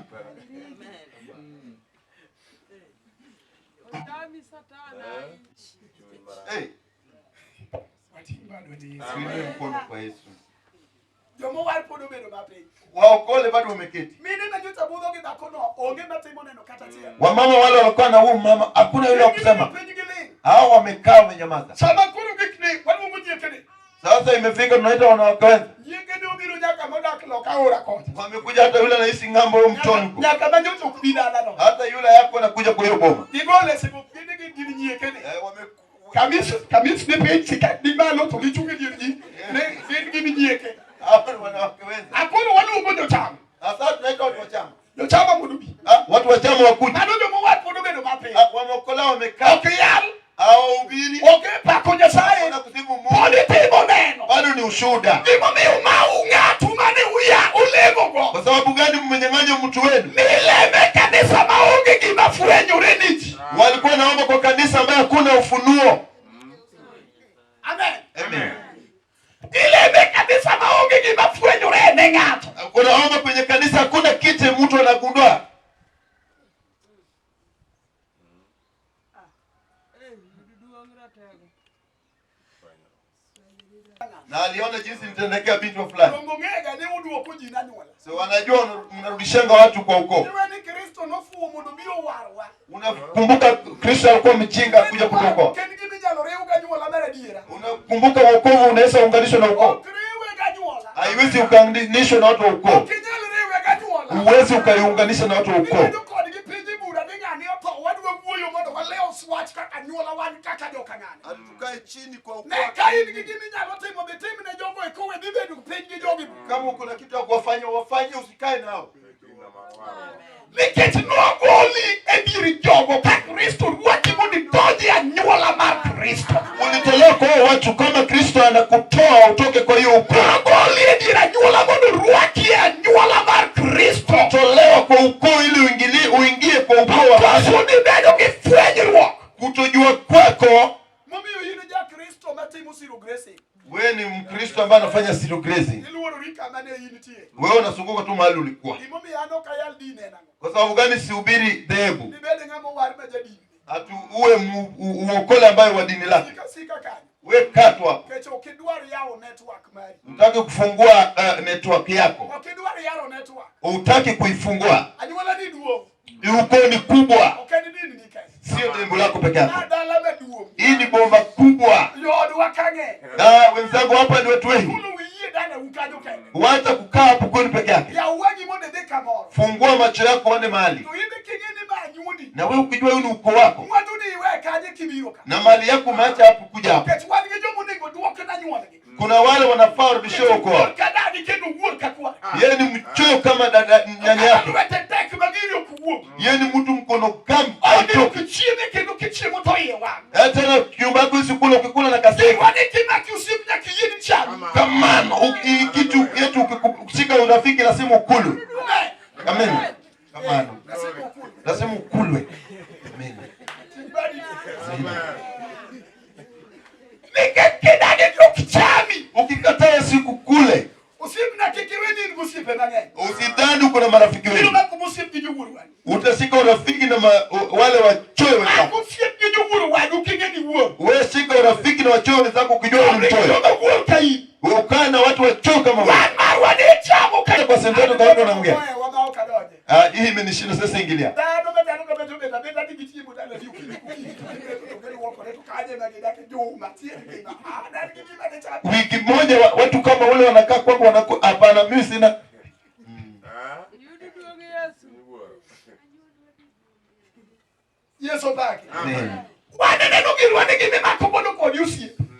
Mkono kwa Yesu. Jomo war podo bedo mape. Waokole bado wameketi. Mimi na juta budho gi dakono onge matimo neno kata tia. Wamama wale walikuwa na huyu mama hakuna yule wa kusema. Hao wamekaa wamenyamaza. Sama kuru gikni wale mumujie kene. Sasa imefika tunaita wanawake wenza. Yenge ndio biro nyaka moda kloka ora kote. Wamekuja hata yule anaishi ngambo huko mtoni huko. Nyaka majuto kubida alano. Hata yule yako anakuja kwa hiyo boma. Igole sibu gidi nyie kene. Kamis ne pechika ni malo to gichungi dirji. Ne gidi nyie kene. Hapo wanawake wenza. Hakuna wale ugonjo chama. Sasa tunaita watu wa chama. Ndio chama mudubi. Watu wa chama wakuja. Ndio ndio watu podo bedo mape. Wameokola wamekaa. Okiyal. Hao ubiri. Okay, pako Nyasaye. Na kusifu Mungu. Podi timo neno. Bado ni ushuhuda. Ndimo miuma tumani uya ulego go. Kwa sababu gani mmenyang'anya mtu wenu? Nileme kanisa maonge gima Fwenyre niji. Walikuwa naomba kwa kanisa ambaye hakuna ufunuo. Amen. Amen. Ileme kanisa maonge gima Fwenyre ne ng'ato. Kuna omba kwenye kanisa hakuna kiti mtu anagundua. Na aliona jinsi nitendekea vitu fulani. Ngongega ne udu okuji nani wala. So wanajua mnarudishanga watu kwa ukoo. Wewe ni Kristo nofu omudu bio warwa. Unakumbuka Kristo alikuwa mchinga kuja kutoka. Kengi bijalo reu ganyu wala mara diera. Unakumbuka wokovu unaweza unganishwa na ukoo. Kriwe ganyu wala. Haiwezi ukaunganishwa na watu wa ukoo. Kinyalo rewe ganyu wala. Uwezi ukaiunganisha na watu wa ukoo. Ndio kwa nigipiji bura ngani hapo wadu webuyo modo kwa leo swatch kaka nyola wani kaka joka ngani. Atukae chini kwa ukoo. Ne kai ngigimi nyalo timo betimi na jongo ikowe bibedu kupengi jogi. Kama kuna kitu ya kuwafanya wafanye, usikae nao. Liketi nuogoli ediri jogo ka Kristo waki mudi doji anyuola mar Kristo. Ulitolewa kwa watu kama Kristo anakutoa utoke kwa hiyo ukoo. Nuogoli ediri anyuola mudu waki anyuola mar Kristo. Tolewa kwa ukoo ili uingie kwa ukoo wa Kristo. Sudi bedo ki Fwenyre. Kutojua kwako. Mumio yini ja Kristo matimu siru grace. Wewe ni Mkristo ambaye anafanya zero grazing. Wewe unazunguka tu mahali ulikuwa. Kwa sababu gani sihubiri dhehebu? Atu uwe uokole ambaye wa dini lake. Wewe katwa. Unataka kufungua network yako. Unataka kuifungua. Ukoo ni kubwa. Sio dhehebu lako peke yako. Hii ni bomba kubwa. Na wenzangu hapa ni watu wengi. Wacha kukaa hapo kwani peke yake. Fungua macho yako uone mahali. Na wewe ukijua huu ni ukoo wako. Na mali yako umeacha hapo kuja hapo. Kuna wale wanafaa rudishwe ukoo wao. Yeye ni mchoyo kama dada nyanya yake. Yeye ni mtu mkono gamu. Tena kiumba yako usikula, ukikula na kaseka. Kama kitu yetu ukishika urafiki lazima ukulwe. Amen. Kama lazima ukulwe. Amen. Ukikataa siku kule. Usidhani uko na marafiki wengi. Utasika urafiki na wale wachoyo wenzako. Wewe sika urafiki na wachoyo wenzako ukijua ni mchoyo. Ukaa na watu wachoyo kama wewe. Kwa sentensi kwa watu wanaongea. Hii imenishinda sasa, ingilia. Wiki moja watu kama wale wanakaa kwangu wanakuwa hapana, mimi sina. Yesu baki.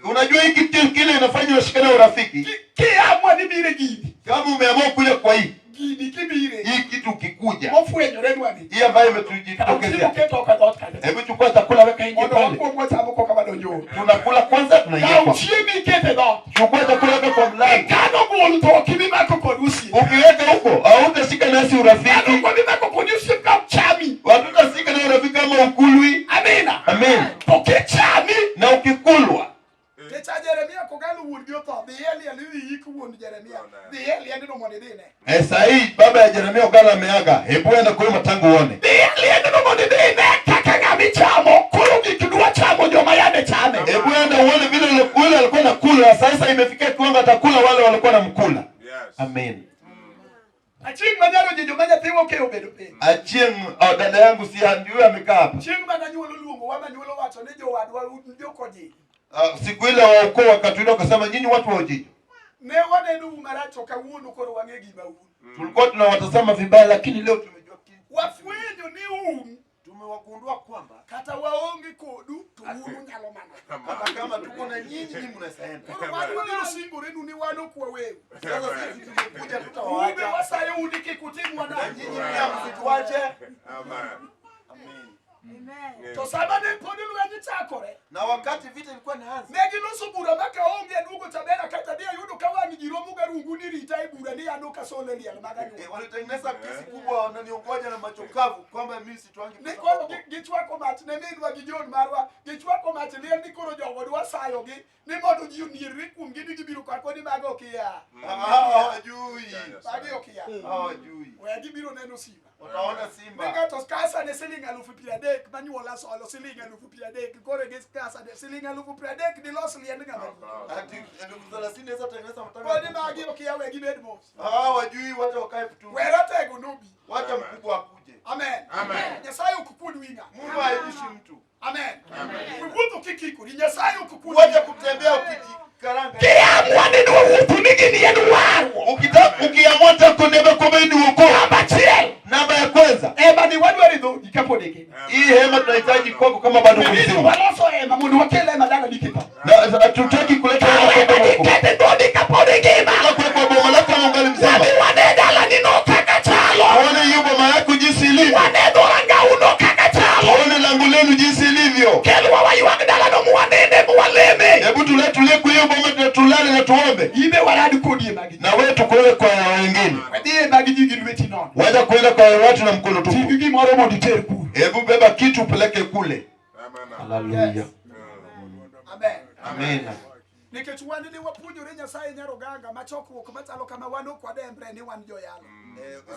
Unajua hiki kile inafanya washikane urafiki. Kama umeamua kuja kwa hii. Hii kitu kikuja. Hii ambayo imetujitokezea. Hebu chukua chakula weka nje pale. Tunakula kwanza tunaingia kwa. Chukua chakula weka kwa mlango. Ukiweka huko hautashika nasi urafiki. Hatutasika na urafiki kama ukulwi. Amina. Amen. Na ukikulwa. Sahi baba ya Jeremia Oganda ameaga. Hebu enda kwa matango uone. Hebu enda uone vile yule alikuwa anakula, sasa imefikia kiwango atakula wale walikuwa wanamkula. Amen. Achieng dada yangu si ndio amekaa hapa. Siku ile waokoa wakatuenda wakasema nyinyi watu wa Ojijo. Tulikuwa tunawatazama vibaya lakini leo tumejua kitu. Tumewagundua kwamba kata waongi kodu tuunu nyalo mana. Hata kama tuko na nyinyi mnasaenda. Watu singo renu ni wano kwa wewe. Sasa sisi tumekuja tutawaacha. Ube wasayo udike kutimwa na nyinyi pia msituache. Amen. Amen. Tosaba ne podilu yanyitakore. Na wakati vita ilikuwa inaanza. Negi nusu bura maka onge ndugo tabera kata dia yudo kawangi jiromu garungu niri tai bura dia anuka sole lia magani. Walitengeneza kesi kubwa wananiongoja na machokavu kwamba mimi situangi. Ni kwa gichwa kwa mati ne ndwa gijon marwa gichwa kwa mati le ndikoro jogo dwa sayo gi ni modu ji uniri kum gidi gibiru kwa ni mago kia. Hawajui. Bagi okia. Hawajui. Wewe gibiru neno simba. Utaona simba. Nika toskasa ne silinga lufu piadek mani wala solo silinga lufu piadek kore geskasa de silinga lufu piadek di los liendinga mani. Ati ndugu 30 sasa tengeneza mtanga. Kwa ni magi okia we gibedmo. Hawajui wacha wakae tu. Werate gunubi. Wacha mkubwa akuje. Amen. Amen. Nyasaye ukukudu winga. Mungu haibishi mtu. Amen. Amen. Wewe kikiko ni Nyasaye ukukudu. Wacha kutembea ukijikaranga. Kiamua ndio ufuniki ni yenu wao. Ukiamua takondebe kwa mimi uko. Namba ya kwanza. Eba ni wadu walido ikapodeke. Hii hema tunahitaji kwako kama bado mzima. Waloso hema mundu wakele madala dikipa. Na tutaki kuleta hema kwa huko. Kete ndo ikapodeke ba. Kwa boma lako mungali mzima. Wanedala ninotaka chalo. Waone yuko mama yako jinsi ilivyo. Wanedoranga unokaka chalo. Waone langu lenu jinsi ilivyo. Kelwa wayu wakidala no muanende muwaleme. Hebu tulie kwa hiyo boma tulale na tuombe. Ibe waradi kodie magi. Na wewe tukoe kwa wengine. Wadie magi jigi lweti nono. Wacha kuenda kwa watu na mkono tupu. Tigigi moro modi terku. Hebu beba kitu upeleke kule. Hallelujah. Amen. Amen. Nikechwani ni wapunyo Nyasaye nyaroganga machoko kumatalo kama wano kwa dembre ni wanjo yalo.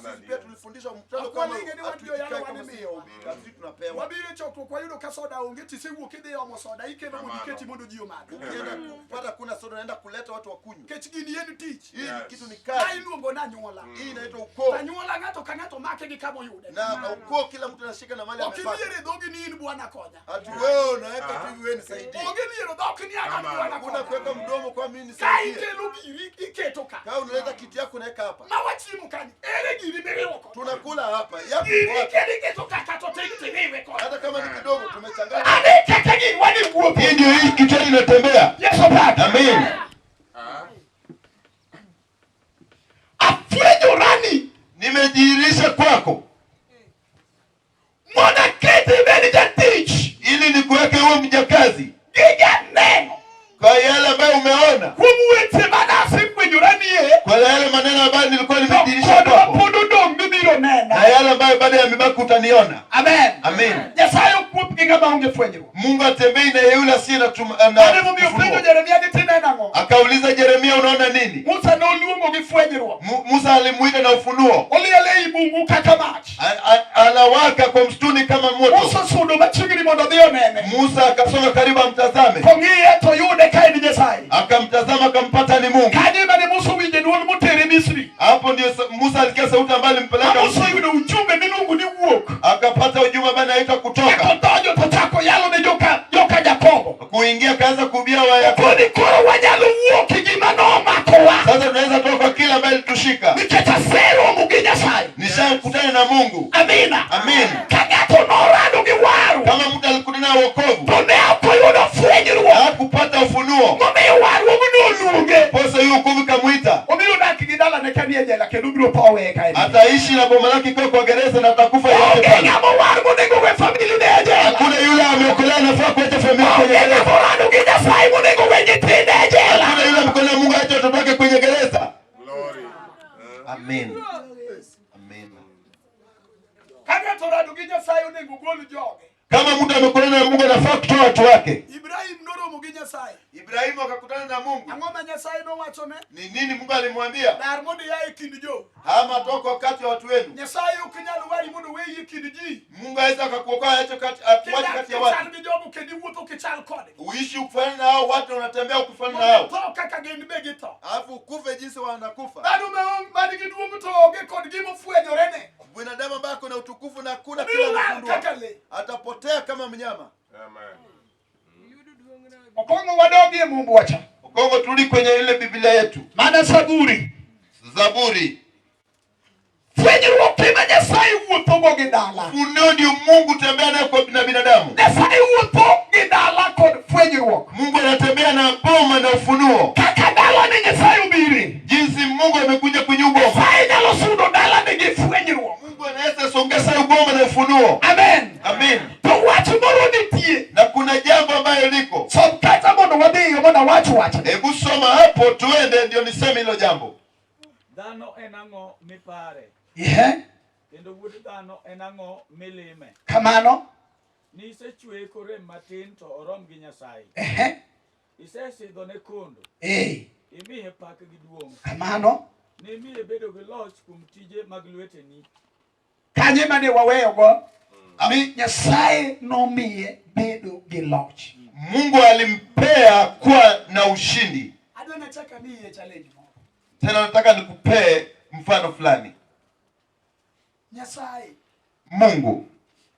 Sisi pia tulifundisha mtalo kama kama ni wanjo yalo wanimio. Sisi tunapewa. Wabire choko kwa yudo kasoda ungeti siwu kide omo soda ike no modiketi mundu jio madu. Ukienda kupata kuna soda naenda kuleta watu wakunywe. Kechigini yenu teach. Hii kitu ni kazi. Hai nuongo na nyola. Hii inaitwa ukoo. Na nyola ngato kangato make ni kama yude. Na ukoo kila mtu anashika na mali amepata. Okiniere dogi ni inu bwana konya. Ati wewe unaweka tu wewe nisaidie. Okiniere dogi ni aka bwana konya. Kuna kuweka mdomo kwa mimi nisaidie. Kai kelo giri iketoka. Kama unaleta kiti yako naweka hapa. Mawachimu kani. Ere giri merewoko. Tunakula hapa. Yapi Giri kedi ketoka katote itewewe kwa. hata kama ni kidogo tumechanganya. Ane kakagi wani kuopo. Hii ndio hii kichwa inatembea. Yesu baba. Amen. Kwa yale maneno ambayo nilikuwa nimedhihirisha kwako. Na yale ambayo baada ya mibaki utaniona. Amen. Amen. Nyasaye okup gi ng'ama onge fwenyruok. Mungu atembei na yule asiye na akauliza Yeremia, unaona nini? Musa noluongo gi fwenyruok. Musa alimuita na ufunuo. Oliele ibungu kaka mach. Anawaka kwa msituni kama moto. Musa sudo machiegni mondo dhi onene. Musa akasonga karibu amtazame. Kong'iye to yude ka en Nyasaye. Akamtazama akampata ni Mungu. Kanyo mane Musa winje duol motere Misri. Hapo ndio Musa alisikia sauti ambayo ilimpeleka. Musa yudo ujumbe miluongo ni wuok. Akapata ujumbe ambao unaitwa kutoka. Akotonyo to chako yalo ne joka Jakobo. Kuingia kaanza kuhubia wa Yakobo. Koro wanyalo wuok gi manomakowa. Sasa tunaweza toka kwa kila ambaye tushika. Nikechasero mugi Nyasaye. Nishakutana na Mungu. Amina. Amen. Kagato norado gi waru. Kama mtu alikutana na wokovu. Tone hapo yudo fwenyruok. Hakupata ufunuo. Ngome waru munoluge. Posa yu wokovu kamuita. Obiro dak gi dala ne kanie jela kendo biro powe kae. Ataishi na boma lake kwa gereza na atakufa yote pale. Ngamo waru munengo we family ne jela. Hakuna yule ameokolewa nafaa kuacha familia kwenye gereza. Ngamo gi Nyasaye munengo we nyithinde jela. Hakuna yule ameokolewa Mungu acha watoto wake kwenye gereza. Glory. Amen. Amen. Kagato rado gi Nyasaye unengo gol joge. Kama mtu ameokolewa na Mungu anafaa kutoa watu wake. Ibrahim noromo gi Nyasaye. Ibrahimu akakutana na Mungu. Ang'oma Nyasaye no wachone. Ni nini Mungu alimwambia? Dar mondo ya kind jo. Hama toka wakati wa watu wenu. Nyasaye ukinyalo wari mondo weyi kind ji. Mungu aweza akakuokoa acho kati ya watu. Kendo jogo kendi wuotho kichal kode. Uishi ukufanya na hao watu unatembea ukufanya na hao. To kaka gin be githo. Alafu kufe jinsi wanakufa. Bado madi gi duomo to oge kod gimo fwenyore ne. Binadamu ambaye kuna utukufu na kuna kila mkundua. Atapotea kama mnyama. Amen. Okongo wadogie Mungu wacha. Okongo turudi kwenye ile Biblia yetu. Maana Zaburi. Fwenyruok ema Nyasaye wuotho go gi dala. Ufunuo ndio Mungu tembea naye kwa binadamu. Nyasaye wuotho gi dala kod fwenyruok. Mungu anatembea na boma na ufunuo. Kaka dala ni Nyasaye ubiri. Jinsi Mungu amekuja kwenye uboma. Nyasaye nyalo sudo dala ni gi fwenyruok. Mungu anaweza songeza uboma na ufunuo. Amen. Amen. To wach moro nitie. Na kuna jambo ambayo liko. So kata mondo wadhiyo mondo wacha. Hebu soma hapo tuende ndio niseme hilo jambo. Dhano enang'o mipare. Kendo wuod dhano enang'o milime. Kamano. Nisechwe kore matin to orom gi Nyasaye. Isesidho ne kondo. Imiye pak gi duong'. Kamano. Nimiye bedo gi loch kuom tije mag lweteni. Kanye mane waweyo go. Mi Nyasaye nomiye bedo gi loch. Mungu alimpea kuwa na ushindi. Adwa nataka niye challenge mo. Tena nataka nikupee mfano fulani. Nyasaye Mungu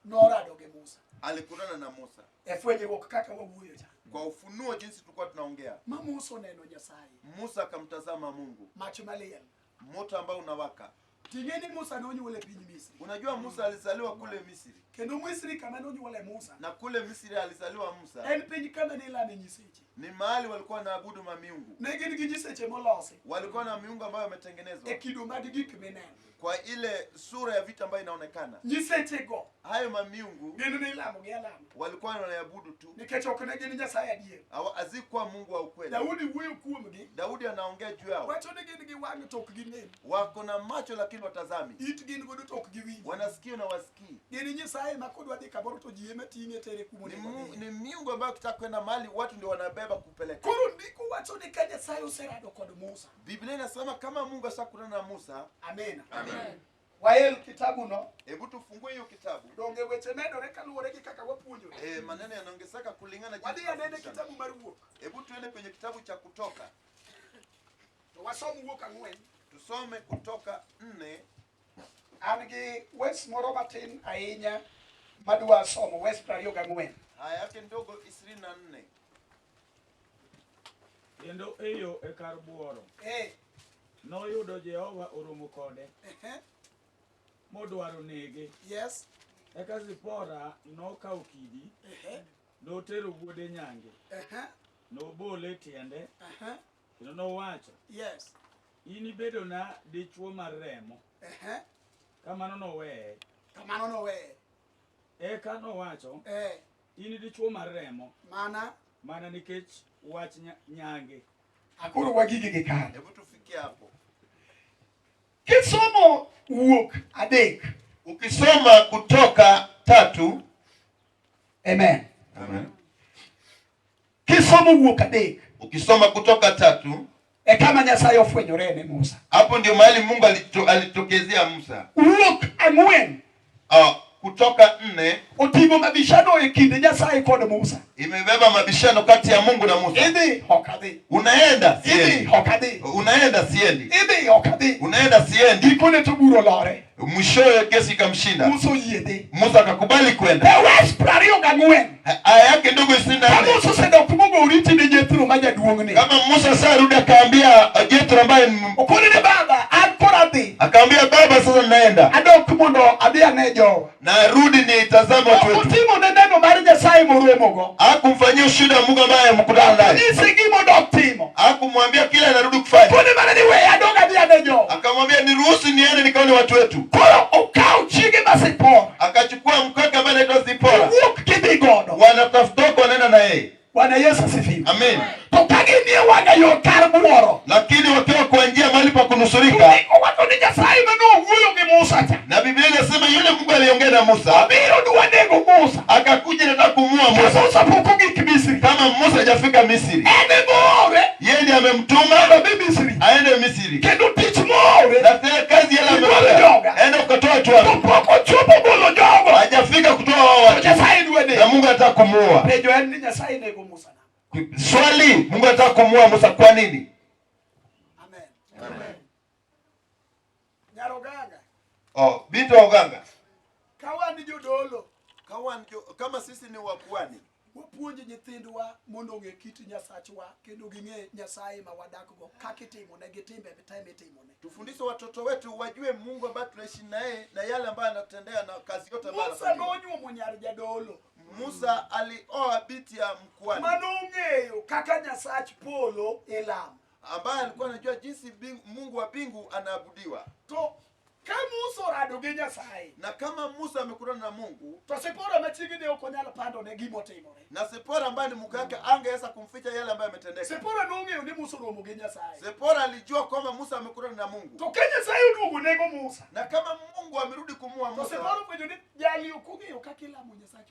norado gi Musa. Alikutana na Musa. Fwenyruok kaka wawuoyo cha. Kwa ufunuo jinsi tulikuwa tunaongea. Ma Musa neno Nyasaye. Musa akamtazama Mungu. Macho maliel. Moto ambao unawaka. Tingeni Musa nonyuole piny Misri. Unajua Musa alizaliwa kule Misri. Kendo Misri kama nonyuole Musa. Na kule Misri alizaliwa Musa. En piny kama ne ilame nyiseche. Ni mahali walikuwa naabudu mamiungu. Ne gin gi nyiseche molosi. Walikuwa na miungu ambayo yametengenezwa. Kido mag gik mineno. Kwa ile sura ya vitu ambayo inaonekana. Nyiseche go. Hayo mamiungu. Gino ne ilamo gi alamo. Walikuwa wanaabudu tu. Nikech ok ne gin Nyasaye adier. Azikuwa Mungu wa ukweli. Daudi wuoyo kuomgi. Daudi anaongea juu yao. Wacho ne gin gi wang' to ok gineno. Wako na macho lakini watazami. It gin godo to ok giwinjo. Wanasikia na wasikii. Gin Nyasaye ma kodwa dhi kaboro to ji ema ting'e tere kumo ni miungu ambayo kitaka kwenda mahali watu ndio wanabeba kupeleka. Koro ndiko wacho ni ka Nyasaye oserado kod Musa. Biblia inasema kama Mungu ashakutana na Musa. Amen. Amen. Wael kitabu no. Hebu tufungue hiyo kitabu. Donge weche medore kaluwore gi kaka wapuonjo. Maneno yanaongezeka kulingana jinsi. Wadi anene kitabu mar Wuok. Hebu tuende kwenye kitabu cha Kutoka. To wasom Wuok 4. Tusome Kutoka 4. An gi wes moro matin ahinya madwa somo wes 24. Haya yake ndogo 24. Kendo eyo e kar buoro. Noyudo Jehova oromo kode. Modwaro nege. Yes. Eka Zipora nokawo kidi. Notero wuode nyange. Nobole tiende. Kendo nowacho. Yes. In ibedo na dichuo mar remo. Kamano noweye. Kamano noweye. Eka nowacho. In dichuo mar remo. Mana nikech wach nyange. Akoro wagigi gikane. Hebu tufikie hapo. Kisomo Wach adek. Ukisoma Kutoka 3. Amen. Amen. Kisomo Wach adek. Ukisoma Kutoka 3. Kama Nyasaye ofwenyore ne Musa. Hapo ndio mahali Mungu alitokezea Musa. Wach ang'wen. Kutoka 4 oting'o mabishano e kinde Nyasaye kod Musa. Imebeba mabishano kati ya Mungu na Musa. Idhi okadhi. Unaenda siendi. Idhi okadhi. Unaenda siendi. Idhi okadhi. Unaenda siendi. Gikone to buro lore. Mwishowe kesi ikamshinda. Musa oyiedhi. Musa akakubali kwenda. Wach 24. Aya yake ndogo 24. Musa osedok mogo oriti ne Jethro ma jaduong'ne. Kama Musa sasa rudi akaambia Jethro ambaye okone ne baba akora dhi. Akaambia baba sasa naenda. Adok mondo adhi ane jowa. Na rudi ni tazama watu wetu. Otimo ne neno mar Nyasaye moromogo. Hakumfanyia ushuhuda Mungu ambaye mkutana naye. Nyise gimo dok timo. Hakumwambia kila anarudi kufanya. Kone mara ni we adoga adhi ane jowa. Akamwambia niruhusu niende nikaone watu wetu. Koro okao chige Zipora. Akachukua mkaka ambaye anaitwa Zipora. Wach kidhi godo. Wanatafuta wanaenda na yeye. Bwana Yesu asifiwe. Amen. To kagimie wana yo kar buoro. Lakini wakiwa kwa njia mahali pa kunusurika. Watu ni Nyasaye mano wuoyo gi Musa cha. Na Biblia inasema yule Mungu aliongea na Musa. Abiro duwa nego Musa. Akakuja na kumua Musa. Musa poko gi Misri. Kama Musa hajafika Misri. Ene more. Yeye ndiye amemtuma aende Misri. Aende Misri. Kendo tich more. Na tena kazi yale amefanya. Aende kutoa watu wao. Poko chupo bolo jogo. Hajafika kutoa wao watu. Nyasaye duwe ne. Na Mungu anataka kumuua. Pejo ni Nyasaye nego Musa. Swali, Mungu anataka kumuua Musa kwa nini? Amen. Amen. Nyaroganga. Binti wa Oganda. Kawani jodolo. Kama sisi ni wakuani. Wapuonje nyithindwa mondo ong'e kit Nyasachwa kendo ging'e Nyasaye ma wadakgo kaka itimo ne gitimbe time itimo ne. Tufundishe watoto wetu wajue Mungu ambaye tunaishi naye na yale ambayo anatendea na kazi yote ambayo anafanya. Musa nonyuomo nyar jadolo. Musa alioa binti ya mkuani. Mano ong'eyo kaka Nyasach polo ilamo. Ambaye alikuwa anajua jinsi Mungu wa mbingu anaabudiwa. To kama Musa orado gi Nyasaye. Na kama Musa amekutana na Mungu, to Zipora machigine okonyalo pando ne gimo timore. Na Zipora ambaye ni mke wake angeweza kumficha yale ambayo yametendeka. Zipora nong'eyo ni Musa romo gi Nyasaye. Zipora alijua kwamba Musa amekutana na Mungu. To Kenya Nyasaye oduogo nego Musa. Na kama Mungu amerudi kumua Musa. To Zipora kwenye ni jali okong'eyo kaka ilamo Nyasaye